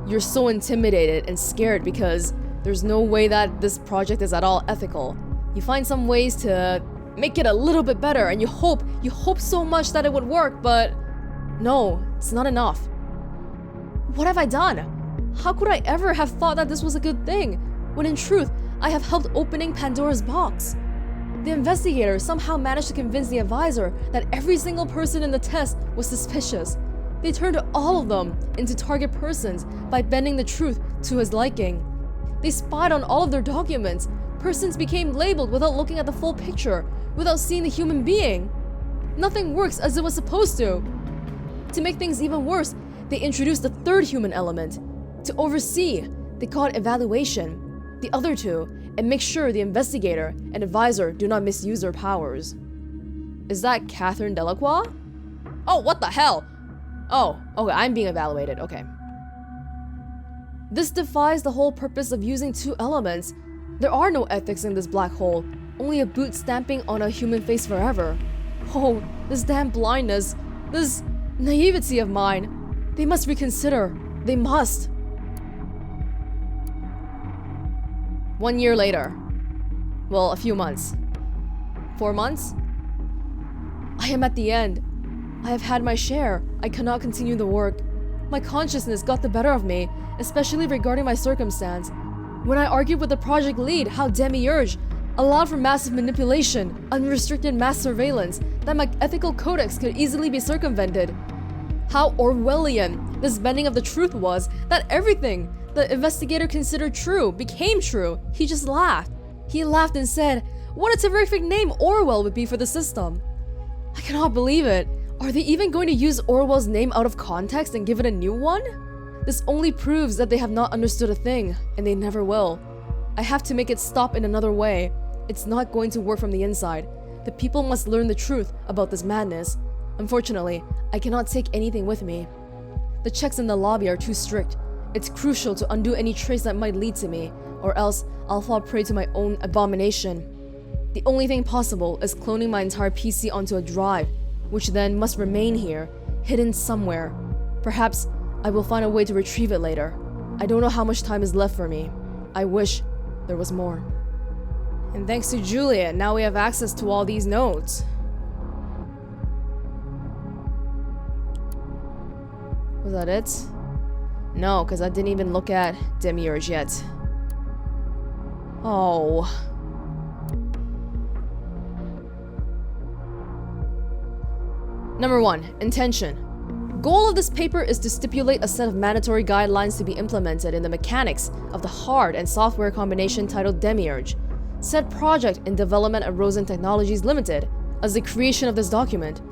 You're so intimidated and scared because there's no way that this project is at all ethical. You find some ways to make it a little bit better and you hope so much that it would work, but no, it's not enough. What have I done? How could I ever have thought that this was a good thing, when in truth, I have helped opening Pandora's box? The investigator somehow managed to convince the advisor that every single person in the test was suspicious. They turned all of them into target persons by bending the truth to his liking. They spied on all of their documents. Persons became labeled without looking at the full picture, without seeing the human being. Nothing works as it was supposed to. To make things even worse, they introduced a third human element. To oversee, they call it evaluation. The other two, and make sure the investigator and advisor do not misuse their powers. Is that Catherine Delacroix? Oh, what the hell? Oh, okay, I'm being evaluated, okay. This defies the whole purpose of using two elements. There are no ethics in this black hole, only a boot stamping on a human face forever. Oh, this damn blindness, this Naivety of mine. They must reconsider. They must. 1 year later. Well, a few months. 4 months? I am at the end. I have had my share. I cannot continue the work. My consciousness got the better of me, especially regarding my circumstance. When I argued with the project lead how Demiurge allowed for massive manipulation, unrestricted mass surveillance, that my ethical codex could easily be circumvented. How Orwellian this bending of the truth was, that everything the investigator considered true became true. He just laughed. He laughed and said, "What a terrific name Orwell would be for the system." I cannot believe it. Are they even going to use Orwell's name out of context and give it a new one? This only proves that they have not understood a thing, and they never will. I have to make it stop in another way. It's not going to work from the inside. The people must learn the truth about this madness. Unfortunately, I cannot take anything with me. The checks in the lobby are too strict. It's crucial to undo any trace that might lead to me, or else I'll fall prey to my own abomination. The only thing possible is cloning my entire PC onto a drive, which then must remain here, hidden somewhere. Perhaps I will find a way to retrieve it later. I don't know how much time is left for me. I wish there was more. And thanks to Juliet, now we have access to all these notes. Was that it? No, because I didn't even look at Demiurge yet. Oh. Number 1. Intention. Goal of this paper is to stipulate a set of mandatory guidelines to be implemented in the mechanics of the hard and software combination titled Demiurge. Said project in development at Rosen Technologies Limited as the creation of this document.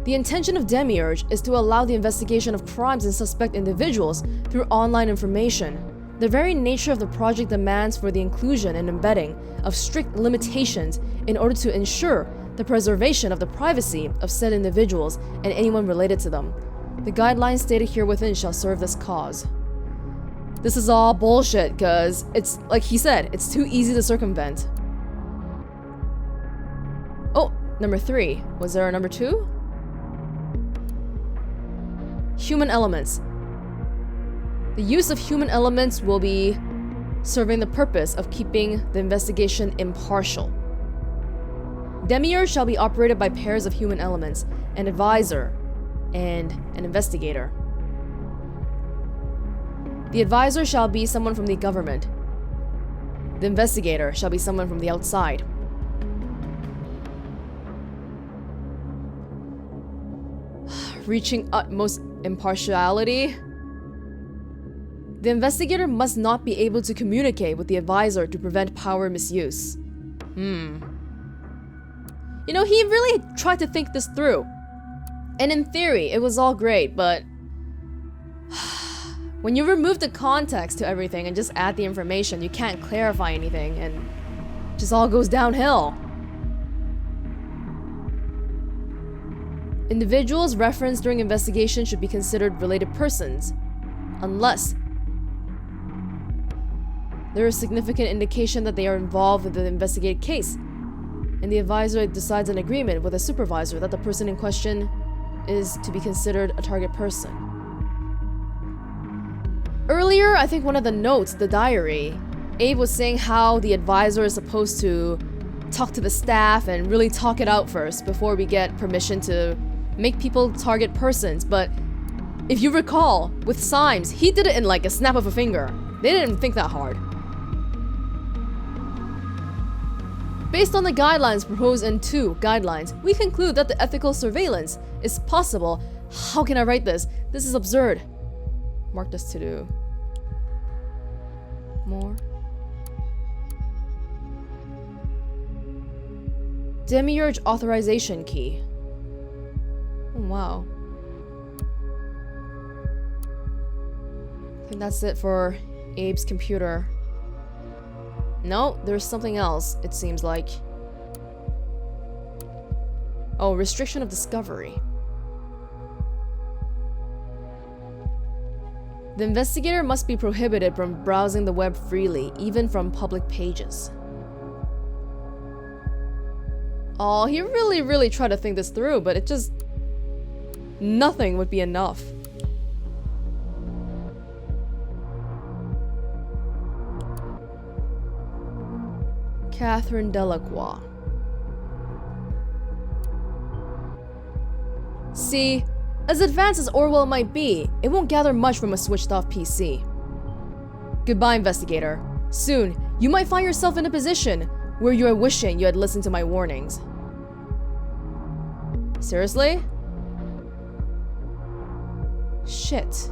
The intention of Demiurge is to allow the investigation of crimes and suspect individuals through online information. The very nature of the project demands for the inclusion and embedding of strict limitations in order to ensure the preservation of the privacy of said individuals and anyone related to them. The guidelines stated here within shall serve this cause. This is all bullshit, because it's, like he said, it's too easy to circumvent. Oh, number 3. Was there a number 2? Human elements. The use of human elements will be serving the purpose of keeping the investigation impartial. Demiurge shall be operated by pairs of human elements, an advisor and an investigator. The advisor shall be someone from the government. The investigator shall be someone from the outside. Reaching utmost impartiality. The investigator must not be able to communicate with the advisor to prevent power misuse. You know, he really tried to think this through. And in theory, it was all great, but when you remove the context to everything and just add the information, you can't clarify anything, and it just all goes downhill. Individuals referenced during investigation should be considered related persons, unless there is significant indication that they are involved with the investigated case, and the advisor decides an agreement with a supervisor that the person in question is to be considered a target person. Earlier, I think one of the notes, the diary, Abe was saying how the advisor is supposed to talk to the staff and really talk it out first before we get permission to make people target persons, but if you recall, with Symes, he did it in like a snap of a finger. They didn't think that hard. Based on the guidelines proposed in 2 guidelines, we conclude that the ethical surveillance is possible. How can I write this? This is absurd. Mark this to do. More. Demiurge authorization key. Oh, wow. I think that's it for Abe's computer. No, there's something else, it seems like. Oh, restriction of discovery. The investigator must be prohibited from browsing the web freely, even from public pages. Oh, he really tried to think this through, but it just Nothing would be enough. Catherine Delacroix. See, as advanced as Orwell might be, it won't gather much from a switched-off PC. Goodbye, investigator. Soon, you might find yourself in a position where you are wishing you had listened to my warnings. Seriously? Shit.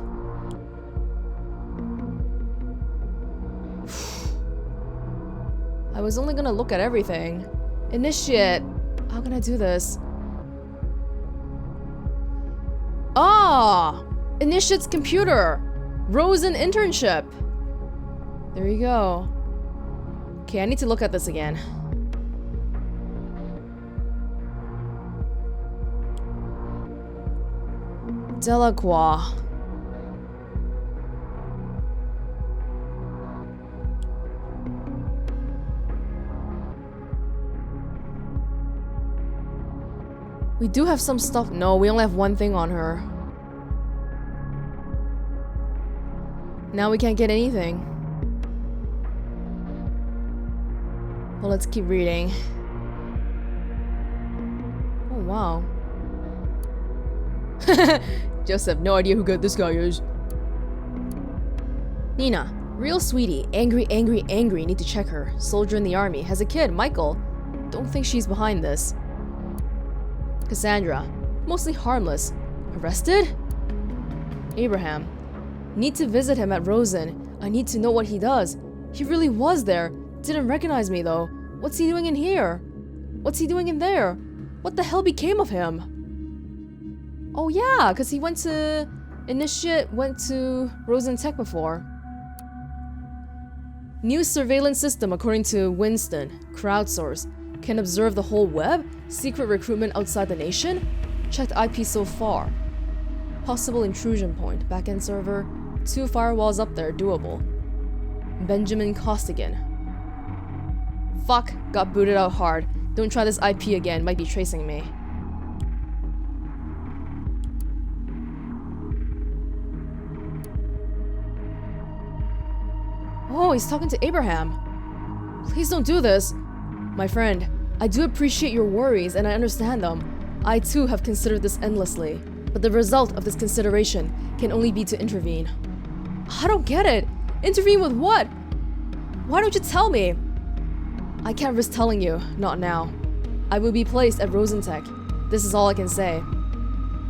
I was only gonna look at everything. Initiate. How can I do this? Ah! Initiate's computer! Rosen internship! There you go. Okay, I need to look at this again. Delacroix. We do have some stuff. No, we only have one thing on her. Now we can't get anything. Well, let's keep reading. Oh, wow. Joseph, no idea who good this guy is. Nina, real sweetie. Angry, angry, angry. Need to check her. Soldier in the army. Has a kid, Michael. Don't think she's behind this. Cassandra, mostly harmless. Arrested? Abraham, need to visit him at Rosen. I need to know what he does. He really was there. Didn't recognize me though. What's he doing in here? What's he doing in there? What the hell became of him? Oh yeah, because he went to... Initiate went to Rosen Tech before. New surveillance system according to Winston. Crowdsource. Can observe the whole web? Secret recruitment outside the nation? Checked IP so far. Possible intrusion point. Backend server. 2 firewalls up there. Doable. Benjamin Costigan. Fuck. Got booted out hard. Don't try this IP again. Might be tracing me. Oh, he's talking to Abraham. Please don't do this. My friend, I do appreciate your worries and I understand them. I too have considered this endlessly, but the result of this consideration can only be to intervene. I don't get it. Intervene with what? Why don't you tell me? I can't risk telling you, not now. I will be placed at Rosentech. This is all I can say.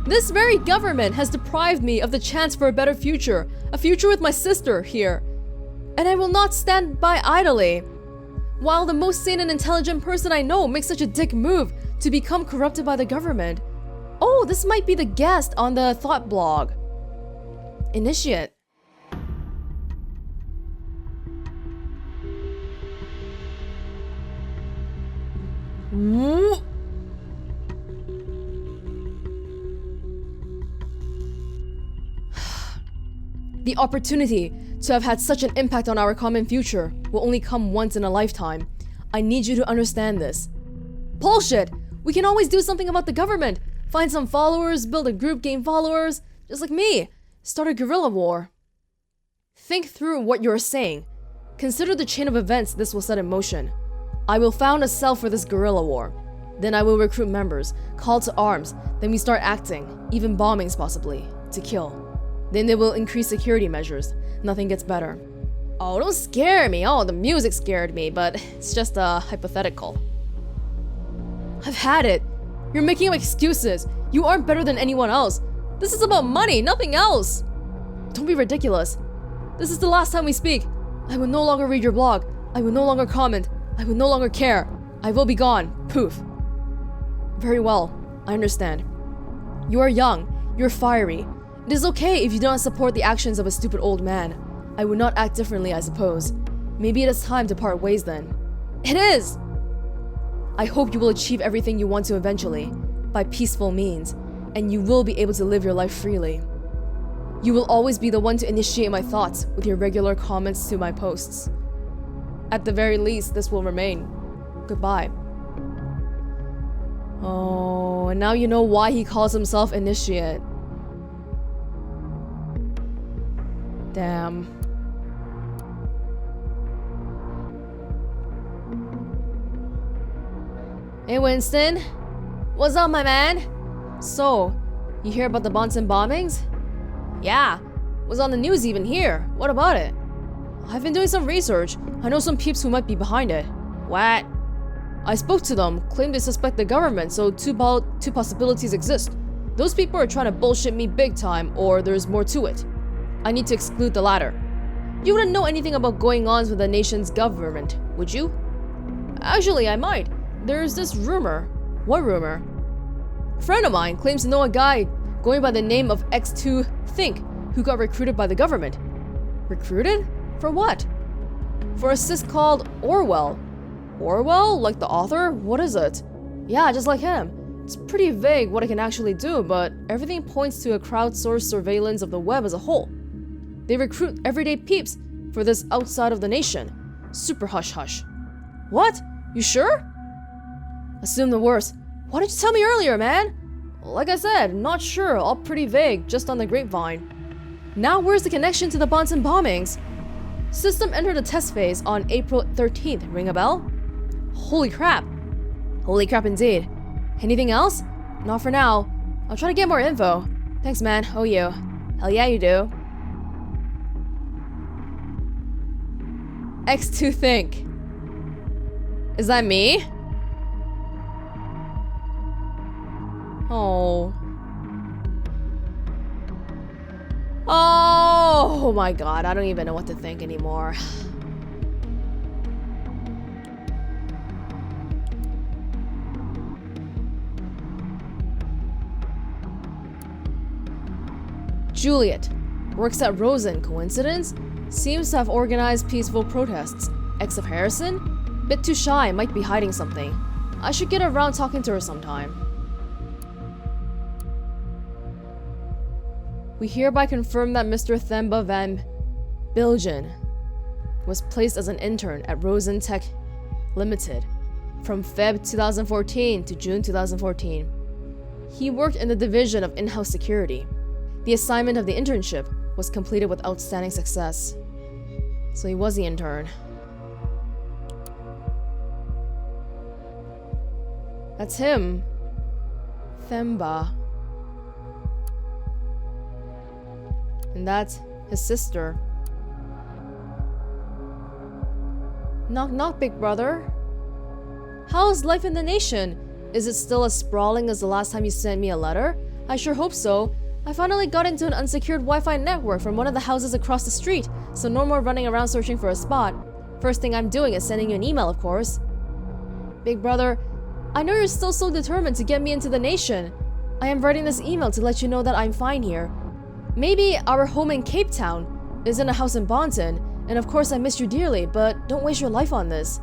This very government has deprived me of the chance for a better future, a future with my sister here. And I will not stand by idly. While the most sane and intelligent person I know makes such a dick move to become corrupted by the government. Oh, this might be the guest on the Thought blog. Initiate. The opportunity to have had such an impact on our common future will only come once in a lifetime. I need you to understand this. Bullshit! We can always do something about the government. Find some followers, build a group, gain followers. Just like me. Start a guerrilla war. Think through what you're saying. Consider the chain of events this will set in motion. I will found a cell for this guerrilla war. Then I will recruit members, call to arms, then we start acting, even bombings possibly, to kill. Then they will increase security measures. Nothing gets better. Oh, don't scare me. Oh, the music scared me, but it's just hypothetical. I've had it. You're making up excuses. You aren't better than anyone else. This is about money, nothing else. Don't be ridiculous. This is the last time we speak. I will no longer read your blog. I will no longer comment. I will no longer care. I will be gone. Poof. Very well. I understand. You are young. You're fiery. It is okay if you do not support the actions of a stupid old man. I would not act differently, I suppose. Maybe it is time to part ways then. It is! I hope you will achieve everything you want to eventually, by peaceful means, and you will be able to live your life freely. You will always be the one to initiate my thoughts with your regular comments to my posts. At the very least, this will remain. Goodbye. Oh, and now you know why he calls himself Initiate. Damn. Hey Winston, what's up my man? So, you hear about the Bonson bombings? Yeah, was on the news even here. What about it? I've been doing some research. I know some peeps who might be behind it. What? I spoke to them, claimed they suspect the government, so two possibilities exist. Those people are trying to bullshit me big time, or there's more to it. I need to exclude the latter. You wouldn't know anything about going-ons with the nation's government, would you? Actually, I might. There's this rumor. What rumor? A friend of mine claims to know a guy going by the name of X2 Think, who got recruited by the government. Recruited? For what? For a cyst called Orwell. Orwell? Like the author? What is it? Yeah, just like him. It's pretty vague what it can actually do, but everything points to a crowdsourced surveillance of the web as a whole. They recruit everyday peeps for this outside of the nation. Super hush-hush. What? You sure? Assume the worst. Why didn't you tell me earlier, man? Like I said, not sure, all pretty vague, just on the grapevine. Now where's the connection to the Bonson bombings? System entered the test phase on April 13th. Ring a bell? Holy crap. Holy crap indeed. Anything else? Not for now. I'll try to get more info. Thanks, man. Oh, you. Hell yeah, you do. X2 Think. Is that me? Oh. Oh my god, I don't even know what to think anymore. Juliet works at Rosen. Coincidence? Seems to have organized peaceful protests. Ex of Harrison? Bit too shy, might be hiding something. I should get around talking to her sometime. We hereby confirm that Mr. Themba van Bilgen was placed as an intern at Rosen Tech Limited from Feb 2014 to June 2014. He worked in the division of in-house security. The assignment of the internship was completed with outstanding success. So he was the intern. That's him. Themba. And that's his sister. Knock knock, big brother. How's life in the nation? Is it still as sprawling as the last time you sent me a letter? I sure hope so. I finally got into an unsecured Wi-Fi network from one of the houses across the street, so no more running around searching for a spot. First thing I'm doing is sending you an email, of course. Big brother, I know you're still so determined to get me into the nation. I am writing this email to let you know that I'm fine here. Maybe our home in Cape Town is in a house in Bonton, and of course I miss you dearly, but don't waste your life on this.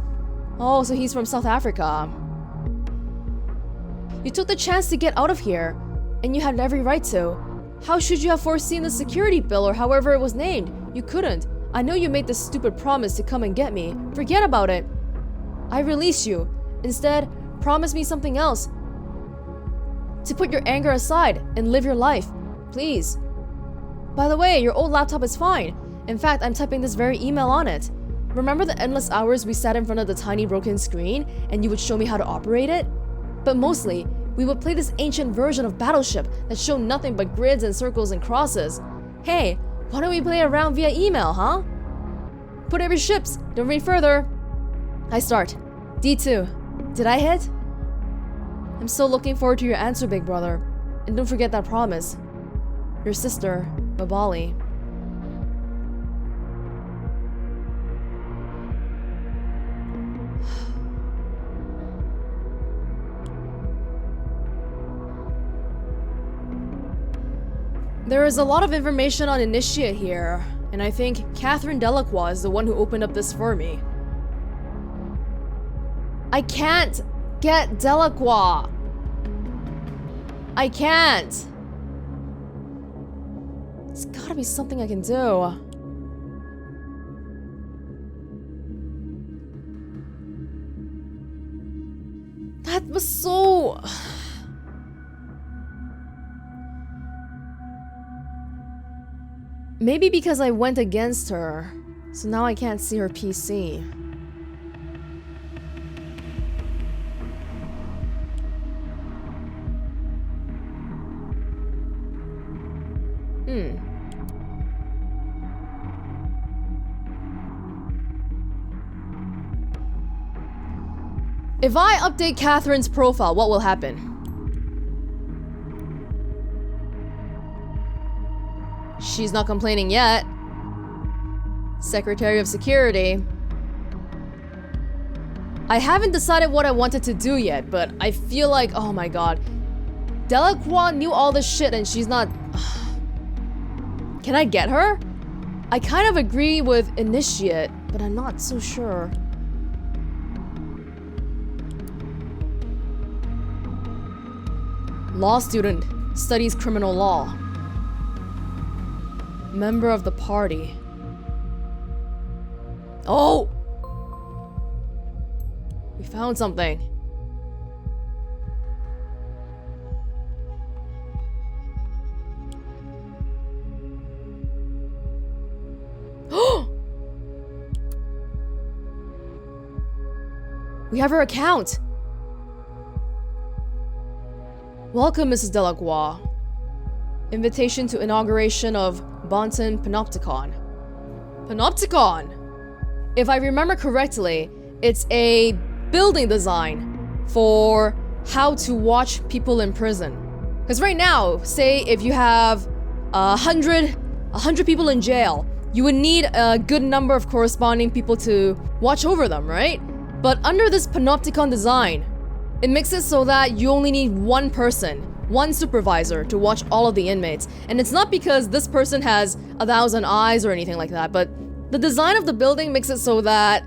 Oh, so he's from South Africa. You took the chance to get out of here, and you had every right to. How should you have foreseen the security bill or however it was named? You couldn't. I know you made this stupid promise to come and get me. Forget about it. I release you. Instead, promise me something else. To put your anger aside and live your life. Please. By the way, your old laptop is fine. In fact, I'm typing this very email on it. Remember the endless hours we sat in front of the tiny broken screen and you would show me how to operate it? But mostly, we would play this ancient version of Battleship that showed nothing but grids and circles and crosses. Hey, why don't we play around via email, huh? Put every ships, don't read further. I start. D2. Did I hit? I'm so looking forward to your answer, big brother. And don't forget that promise. Your sister, Babali. There is a lot of information on Initiate here, and I think Catherine Delacroix is the one who opened up this for me. I can't get Delacroix. I can't. There's gotta be something I can do. That was so... Maybe because I went against her, so now I can't see her PC. If I update Catherine's profile, what will happen? She's not complaining yet. Secretary of Security. I haven't decided what I wanted to do yet, but I feel like, oh my god. Delacroix knew all this shit and she's not... Can I get her? I kind of agree with Initiate, but I'm not so sure. Law student, studies criminal law. Member of the party. Oh! We found something. We have her account. Welcome, Mrs. Delacroix. Invitation to inauguration of Bonton Panopticon. Panopticon! If I remember correctly, it's a building design for how to watch people in prison. Because right now, say if you have 100 people in jail, you would need a good number of corresponding people to watch over them, right? But under this Panopticon design, it makes it so that you only need one person, one supervisor to watch all of the inmates. And it's not because this person has 1,000 eyes or anything like that, but the design of the building makes it so that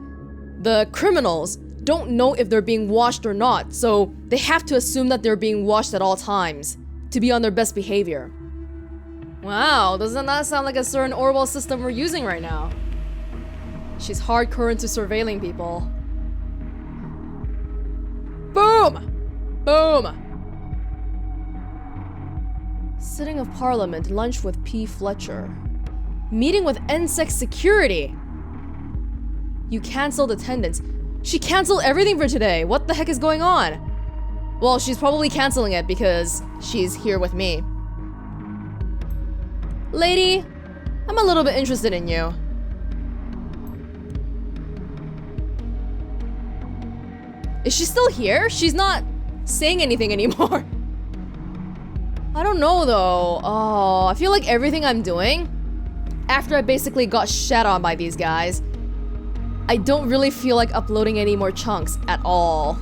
the criminals don't know if they're being watched or not, so they have to assume that they're being watched at all times to be on their best behavior. Wow, doesn't that sound like a certain Orwell system we're using right now? She's hardcore into surveilling people. Boom! Boom! Sitting of Parliament, lunch with P. Fletcher. Meeting with NSEC security! You cancelled attendance. She cancelled everything for today. What the heck is going on? Well, she's probably cancelling it because she's here with me. Lady, I'm a little bit interested in you. Is she still here? She's not saying anything anymore. I don't know though. Oh, I feel like everything I'm doing, after I basically got shat on by these guys, I don't really feel like uploading any more chunks at all.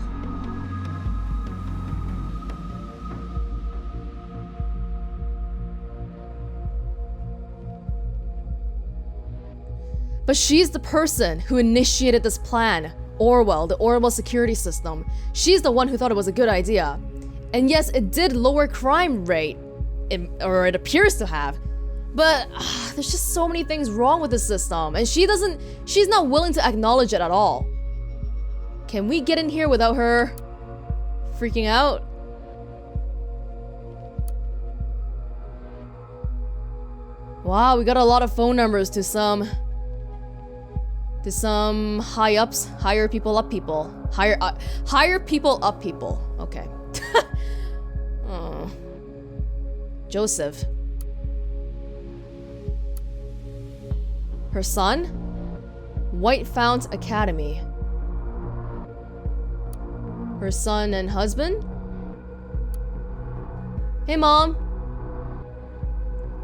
But she's the person who initiated this plan. Orwell, the Orwell security system. She's the one who thought it was a good idea. And yes, it did lower crime rate, or it appears to have. But there's just so many things wrong with the system, and she's not willing to acknowledge it at all. Can we get in here without her freaking out? Wow, we got a lot of phone numbers to some high ups, higher people up people. Higher people up people. Okay. Oh. Joseph. Her son? White Fount Academy. Her son and husband? Hey, Mom.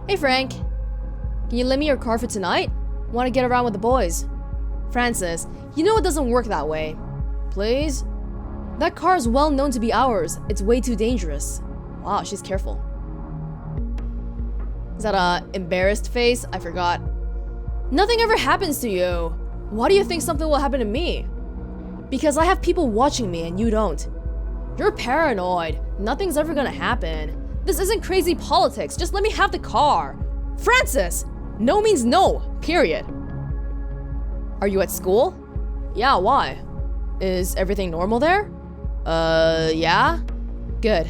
Hey, Frank. Can you lend me your car for tonight? Want to get around with the boys. Francis, you know it doesn't work that way. Please? That car is well known to be ours. It's way too dangerous. Wow, she's careful. Is that a embarrassed face? I forgot. Nothing ever happens to you. Why do you think something will happen to me? Because I have people watching me and you don't. You're paranoid. Nothing's ever gonna happen. This isn't crazy politics. Just let me have the car. Francis! No means no. Period. Are you at school? Yeah, why? Is everything normal there? Yeah? Good.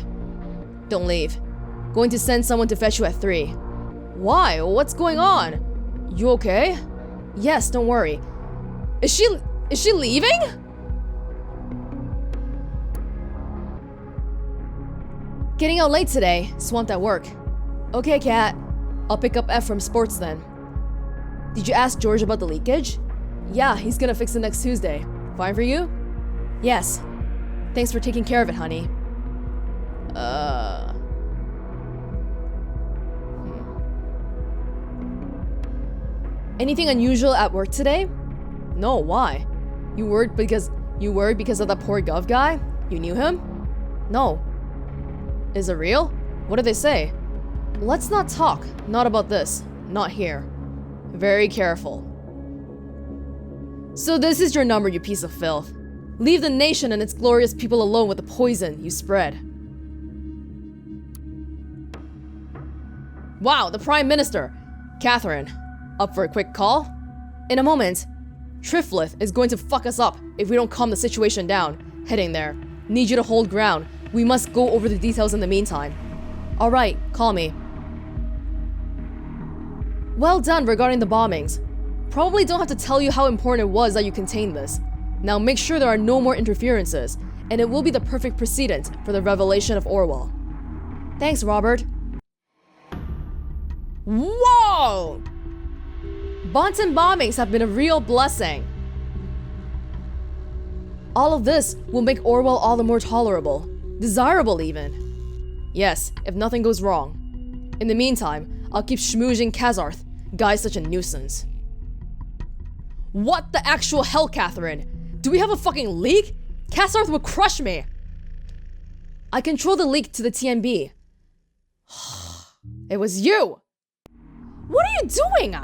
Don't leave. Going to send someone to fetch you at 3. Why? What's going on? You okay? Yes, don't worry. Is she leaving? Getting out late today, swamped at work. Okay, Kat. I'll pick up F from sports then. Did you ask George about the leakage? Yeah, he's gonna fix it next Tuesday. Fine for you? Yes. Thanks for taking care of it, honey. Anything unusual at work today? No, why? You worried because of that poor Gov guy? You knew him? No. Is it real? What did they say? Let's not talk. Not about this. Not here. Very careful. So this is your number, you piece of filth. Leave the nation and its glorious people alone with the poison you spread. Wow, the Prime Minister! Catherine, up for a quick call? In a moment. Triflith is going to fuck us up if we don't calm the situation down. Heading there. Need you to hold ground. We must go over the details in the meantime. Alright, call me. Well done regarding the bombings. Probably don't have to tell you how important it was that you contained this. Now make sure there are no more interferences, and it will be the perfect precedent for the revelation of Orwell. Thanks, Robert. Whoa! Bonton bombings have been a real blessing. All of this will make Orwell all the more tolerable. Desirable, even. Yes, if nothing goes wrong. In the meantime, I'll keep schmoozing Kazarth. Guy's such a nuisance. What the actual hell, Catherine? Do we have a fucking leak? Kazarth will crush me! I control the leak to the TMB. It was you! What are you doing?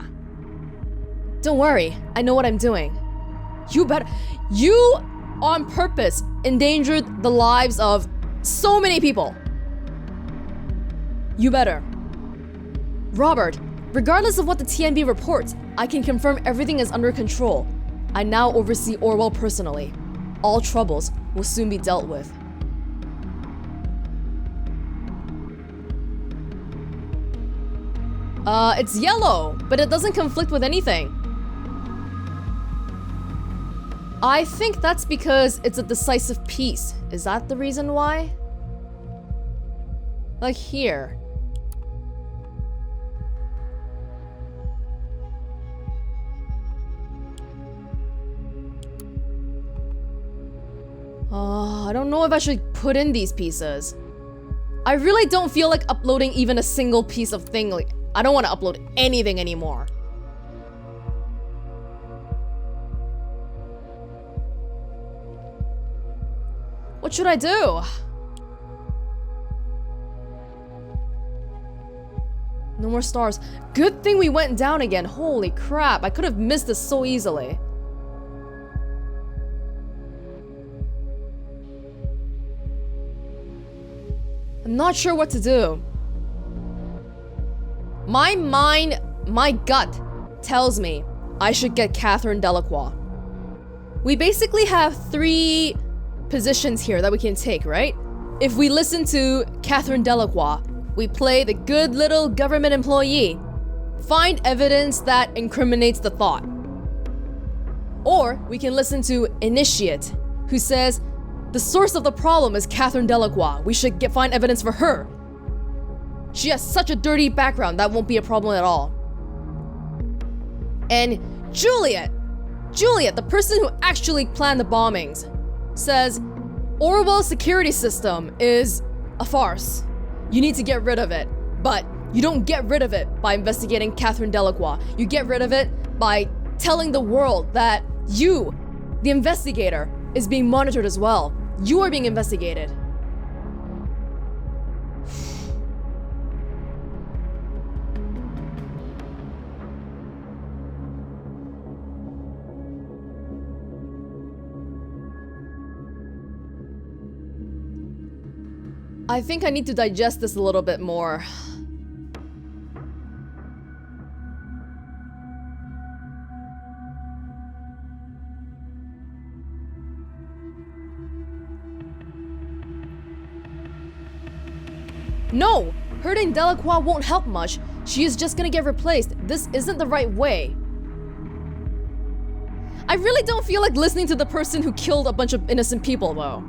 Don't worry, I know what I'm doing. You on purpose endangered the lives of so many people. You better. Robert, regardless of what the TNB reports, I can confirm everything is under control. I now oversee Orwell personally. All troubles will soon be dealt with. It's yellow, but it doesn't conflict with anything. I think that's because it's a decisive piece. Is that the reason why? Like here. I don't know if I should put in these pieces. I really don't feel like uploading even a single piece of thing. Like, I don't want to upload anything anymore. What should I do? No more stars. Good thing we went down again. Holy crap, I could have missed this so easily. I'm not sure what to do. My mind, my gut tells me I should get Catherine Delacroix. We basically have 3 positions here that we can take, right? If we listen to Catherine Delacroix, we play the good little government employee. Find evidence that incriminates the thought. Or we can listen to Initiate, who says, the source of the problem is Catherine Delacroix. We should find evidence for her. She has such a dirty background, that won't be a problem at all. And Juliet, the person who actually planned the bombings, says Orwell's security system is a farce. You need to get rid of it. But you don't get rid of it by investigating Catherine Delacroix. You get rid of it by telling the world that you, the investigator, is being monitored as well. You are being investigated. I think I need to digest this a little bit more. No! Hurting Delacroix won't help much. She is just gonna get replaced. This isn't the right way. I really don't feel like listening to the person who killed a bunch of innocent people, though.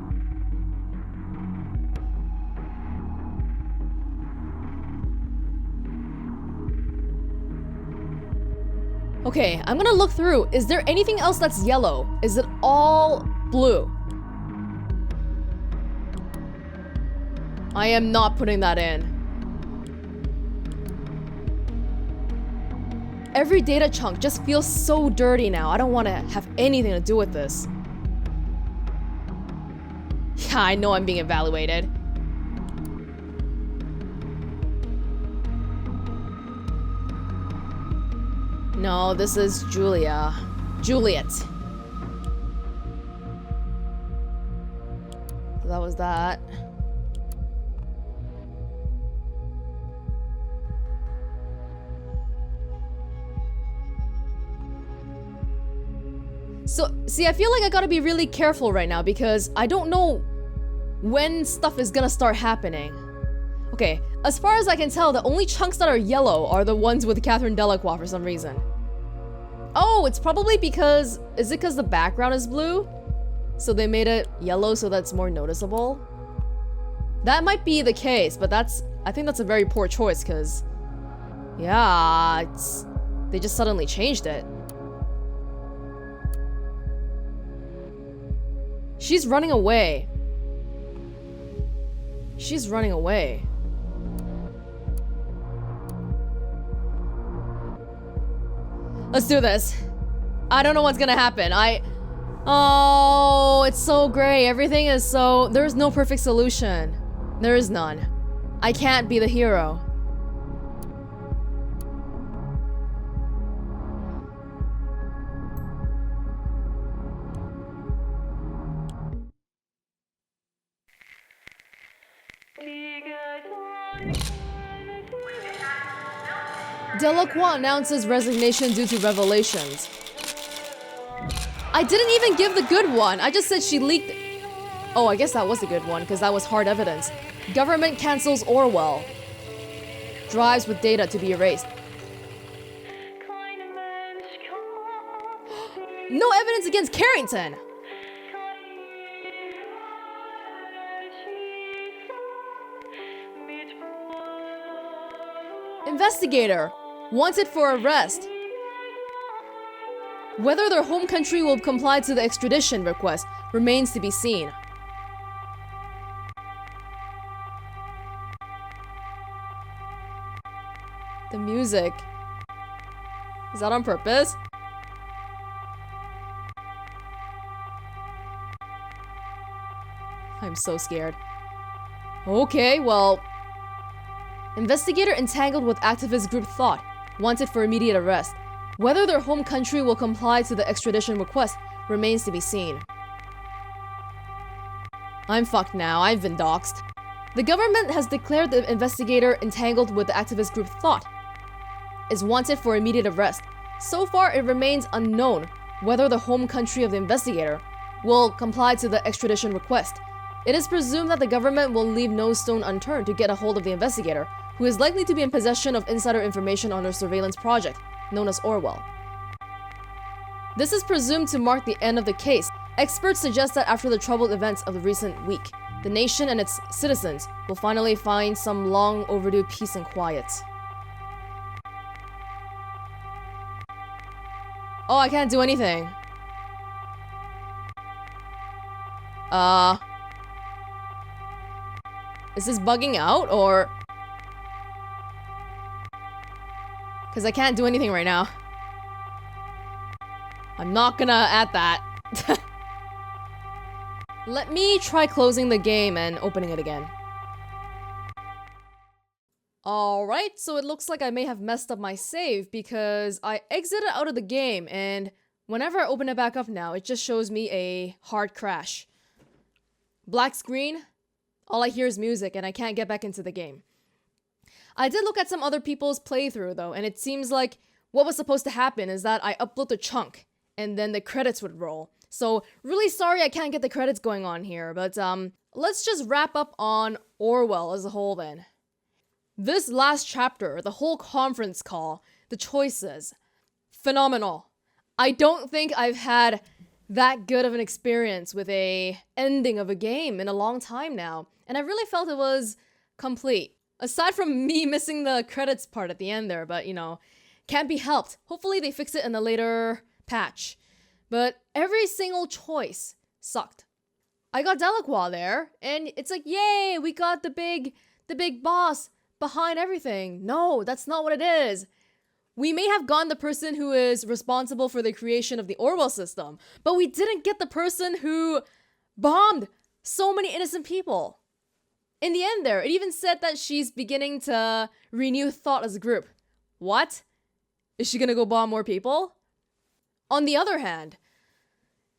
Okay, I'm gonna look through. Is there anything else that's yellow? Is it all blue? I am not putting that in. Every data chunk just feels so dirty now. I don't want to have anything to do with this. Yeah, I know I'm being evaluated. No, this is JULIET. So that was that. So, see, I feel like I gotta be really careful right now because I don't know when stuff is gonna start happening. Okay, as far as I can tell, the only chunks that are yellow are the ones with Catherine Delacroix for some reason. Oh, it's probably because... Is it because the background is blue? So they made it yellow so that's more noticeable? That might be the case, but I think that's a very poor choice because... Yeah, they just suddenly changed it. She's running away. She's running away. Let's do this. I don't know what's gonna happen. Oh, it's so gray. Everything is so... There's no perfect solution. There is none. I can't be the hero. Delacroix announces resignation due to revelations. I didn't even give the good one. I just said she leaked... Oh, I guess that was the good one, because that was hard evidence. Government cancels Orwell. Drives with data to be erased. No evidence against KERRINGTON! Investigator. Wanted for arrest. Whether their home country will comply to the extradition request remains to be seen. The music. Is that on purpose? I'm so scared. Okay, well... Investigator entangled with activist group Thought. Wanted for immediate arrest. Whether their home country will comply to the extradition request remains to be seen. I'm fucked now. I've been doxxed. The government has declared the investigator entangled with the activist group Thought is wanted for immediate arrest. So far, it remains unknown whether the home country of the investigator will comply to the extradition request. It is presumed that the government will leave no stone unturned to get a hold of the investigator, who is likely to be in possession of insider information on their surveillance project, known as Orwell. This is presumed to mark the end of the case. Experts suggest that after the troubled events of the recent week, the nation and its citizens will finally find some long overdue peace and quiet. Oh, I can't do anything. Is this bugging out, or... Because I can't do anything right now. I'm not gonna add that. Let me try closing the game and opening it again. Alright, so it looks like I may have messed up my save because I exited out of the game, and whenever I open it back up now, it just shows me a hard crash. Black screen, all I hear is music and I can't get back into the game. I did look at some other people's playthrough though, and it seems like what was supposed to happen is that I upload the chunk and then the credits would roll. So really sorry I can't get the credits going on here, but let's just wrap up on Orwell as a whole then. This last chapter, the whole conference call, the choices, phenomenal. I don't think I've had that good of an experience with a ending of a game in a long time now, and I really felt it was complete. Aside from me missing the credits part at the end there, but you know, can't be helped. Hopefully they fix it in a later patch. But every single choice sucked. I got Delacroix there, and it's like, yay, we got the big boss behind everything. No, that's not what it is. We may have gotten the person who is responsible for the creation of the Orwell system, but we didn't get the person who bombed so many innocent people. In the end there, it even said that she's beginning to renew thought as a group. What? Is she gonna go bomb more people? On the other hand,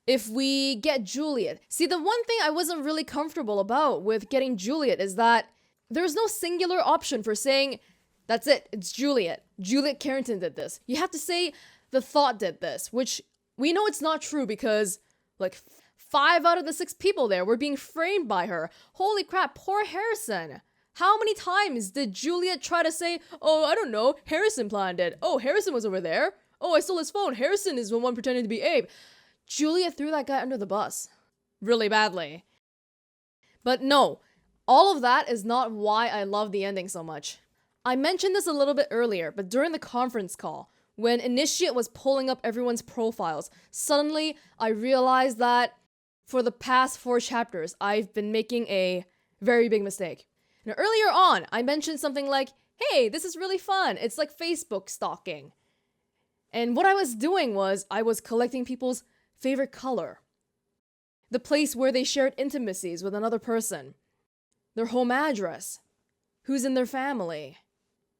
if we get Juliet, see, the one thing I wasn't really comfortable about with getting Juliet is that there's no singular option for saying, that's it, it's Juliet. Juliet Kerrington did this. You have to say the thought did this, which we know it's not true because, like, 5 out of the 6 people there were being framed by her. Holy crap, poor Harrison. How many times did Juliet try to say, oh, I don't know, Harrison planned it. Oh, Harrison was over there. Oh, I stole his phone. Harrison is the one pretending to be Abe. Juliet threw that guy under the bus. Really badly. But no, all of that is not why I love the ending so much. I mentioned this a little bit earlier, but during the conference call, when Initiate was pulling up everyone's profiles, suddenly I realized that for the past 4 chapters, I've been making a very big mistake. Now, earlier on, I mentioned something like, hey, this is really fun. It's like Facebook stalking. And what I was doing was I was collecting people's favorite color, the place where they shared intimacies with another person, their home address, who's in their family,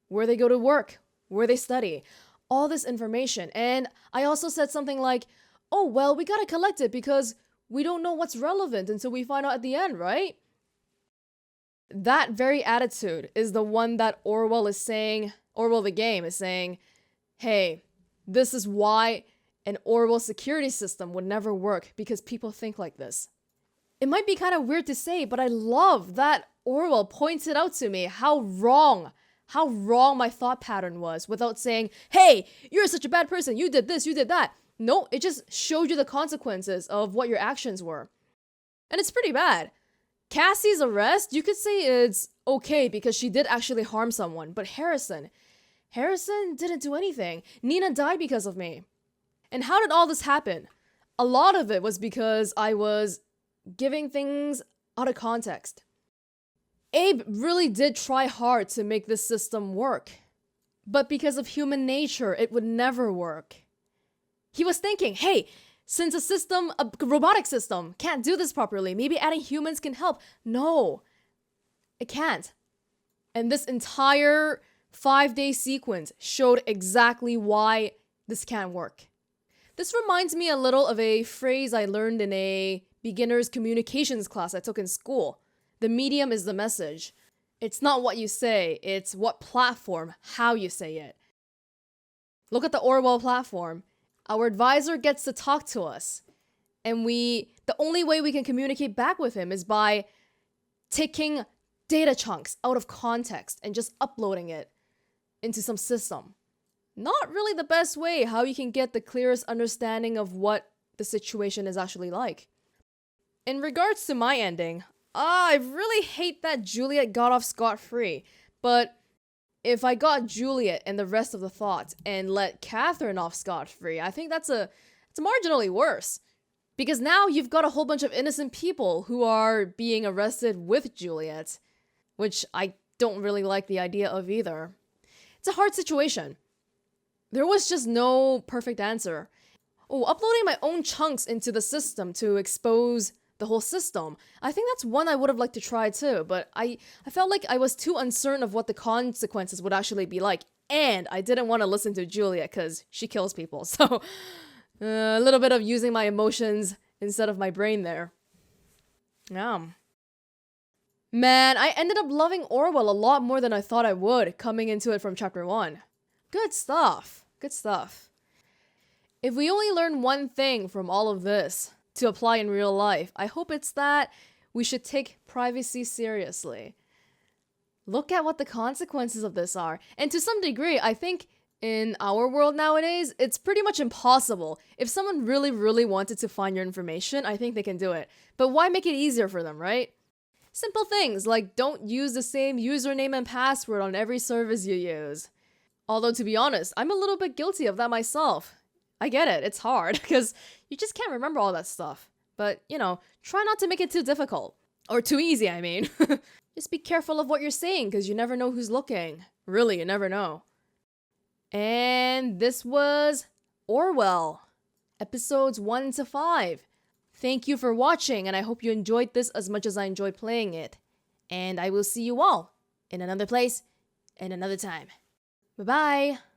where they go to work, where they study, all this information. And I also said something like, oh, well, we gotta collect it because we don't know what's relevant until we find out at the end, right? That very attitude is the one that Orwell is saying, Orwell the game is saying, hey, this is why an Orwell security system would never work, because people think like this. It might be kind of weird to say, but I love that Orwell pointed out to me how wrong my thought pattern was without saying, hey, you're such a bad person, you did this, you did that. No, it just showed you the consequences of what your actions were. And it's pretty bad. Cassie's arrest, you could say it's okay because she did actually harm someone, but Harrison didn't do anything. Nina died because of me. And how did all this happen? A lot of it was because I was giving things out of context. Abe really did try hard to make this system work. But because of human nature, it would never work. He was thinking, hey, since a robotic system can't do this properly, maybe adding humans can help. No, it can't. And this entire 5-day sequence showed exactly why this can't work. This reminds me a little of a phrase I learned in a beginner's communications class I took in school. The medium is the message. It's not what you say, it's what platform, how you say it. Look at the Orwell platform. Our advisor gets to talk to us, and the only way we can communicate back with him is by taking data chunks out of context and just uploading it into some system. Not really the best way how you can get the clearest understanding of what the situation is actually like. In regards to my ending, I really hate that Juliet got off scot-free, but if I got Juliet and the rest of the thoughts and let Catherine off scot-free, I think it's marginally worse. Because now you've got a whole bunch of innocent people who are being arrested with Juliet, which I don't really like the idea of either. It's a hard situation. There was just no perfect answer. Oh, uploading my own chunks into the system to expose the whole system. I think that's one I would have liked to try too, but I felt like I was too uncertain of what the consequences would actually be like, and I didn't want to listen to Juliet because she kills people, so a little bit of using my emotions instead of my brain there. Yeah. Man, I ended up loving Orwell a lot more than I thought I would coming into it from chapter 1. Good stuff. Good stuff. If we only learn one thing from all of this to apply in real life, I hope it's that we should take privacy seriously. Look at what the consequences of this are. And to some degree, I think in our world nowadays, it's pretty much impossible. If someone really, really wanted to find your information, I think they can do it. But why make it easier for them, right? Simple things like don't use the same username and password on every service you use. Although, to be honest, I'm a little bit guilty of that myself. I get it, it's hard, because you just can't remember all that stuff. But, you know, try not to make it too difficult. Or too easy, I mean. Just be careful of what you're saying, because you never know who's looking. Really, you never know. And this was Orwell, episodes 1 to 5. Thank you for watching, and I hope you enjoyed this as much as I enjoyed playing it. And I will see you all in another place, and another time. Bye-bye!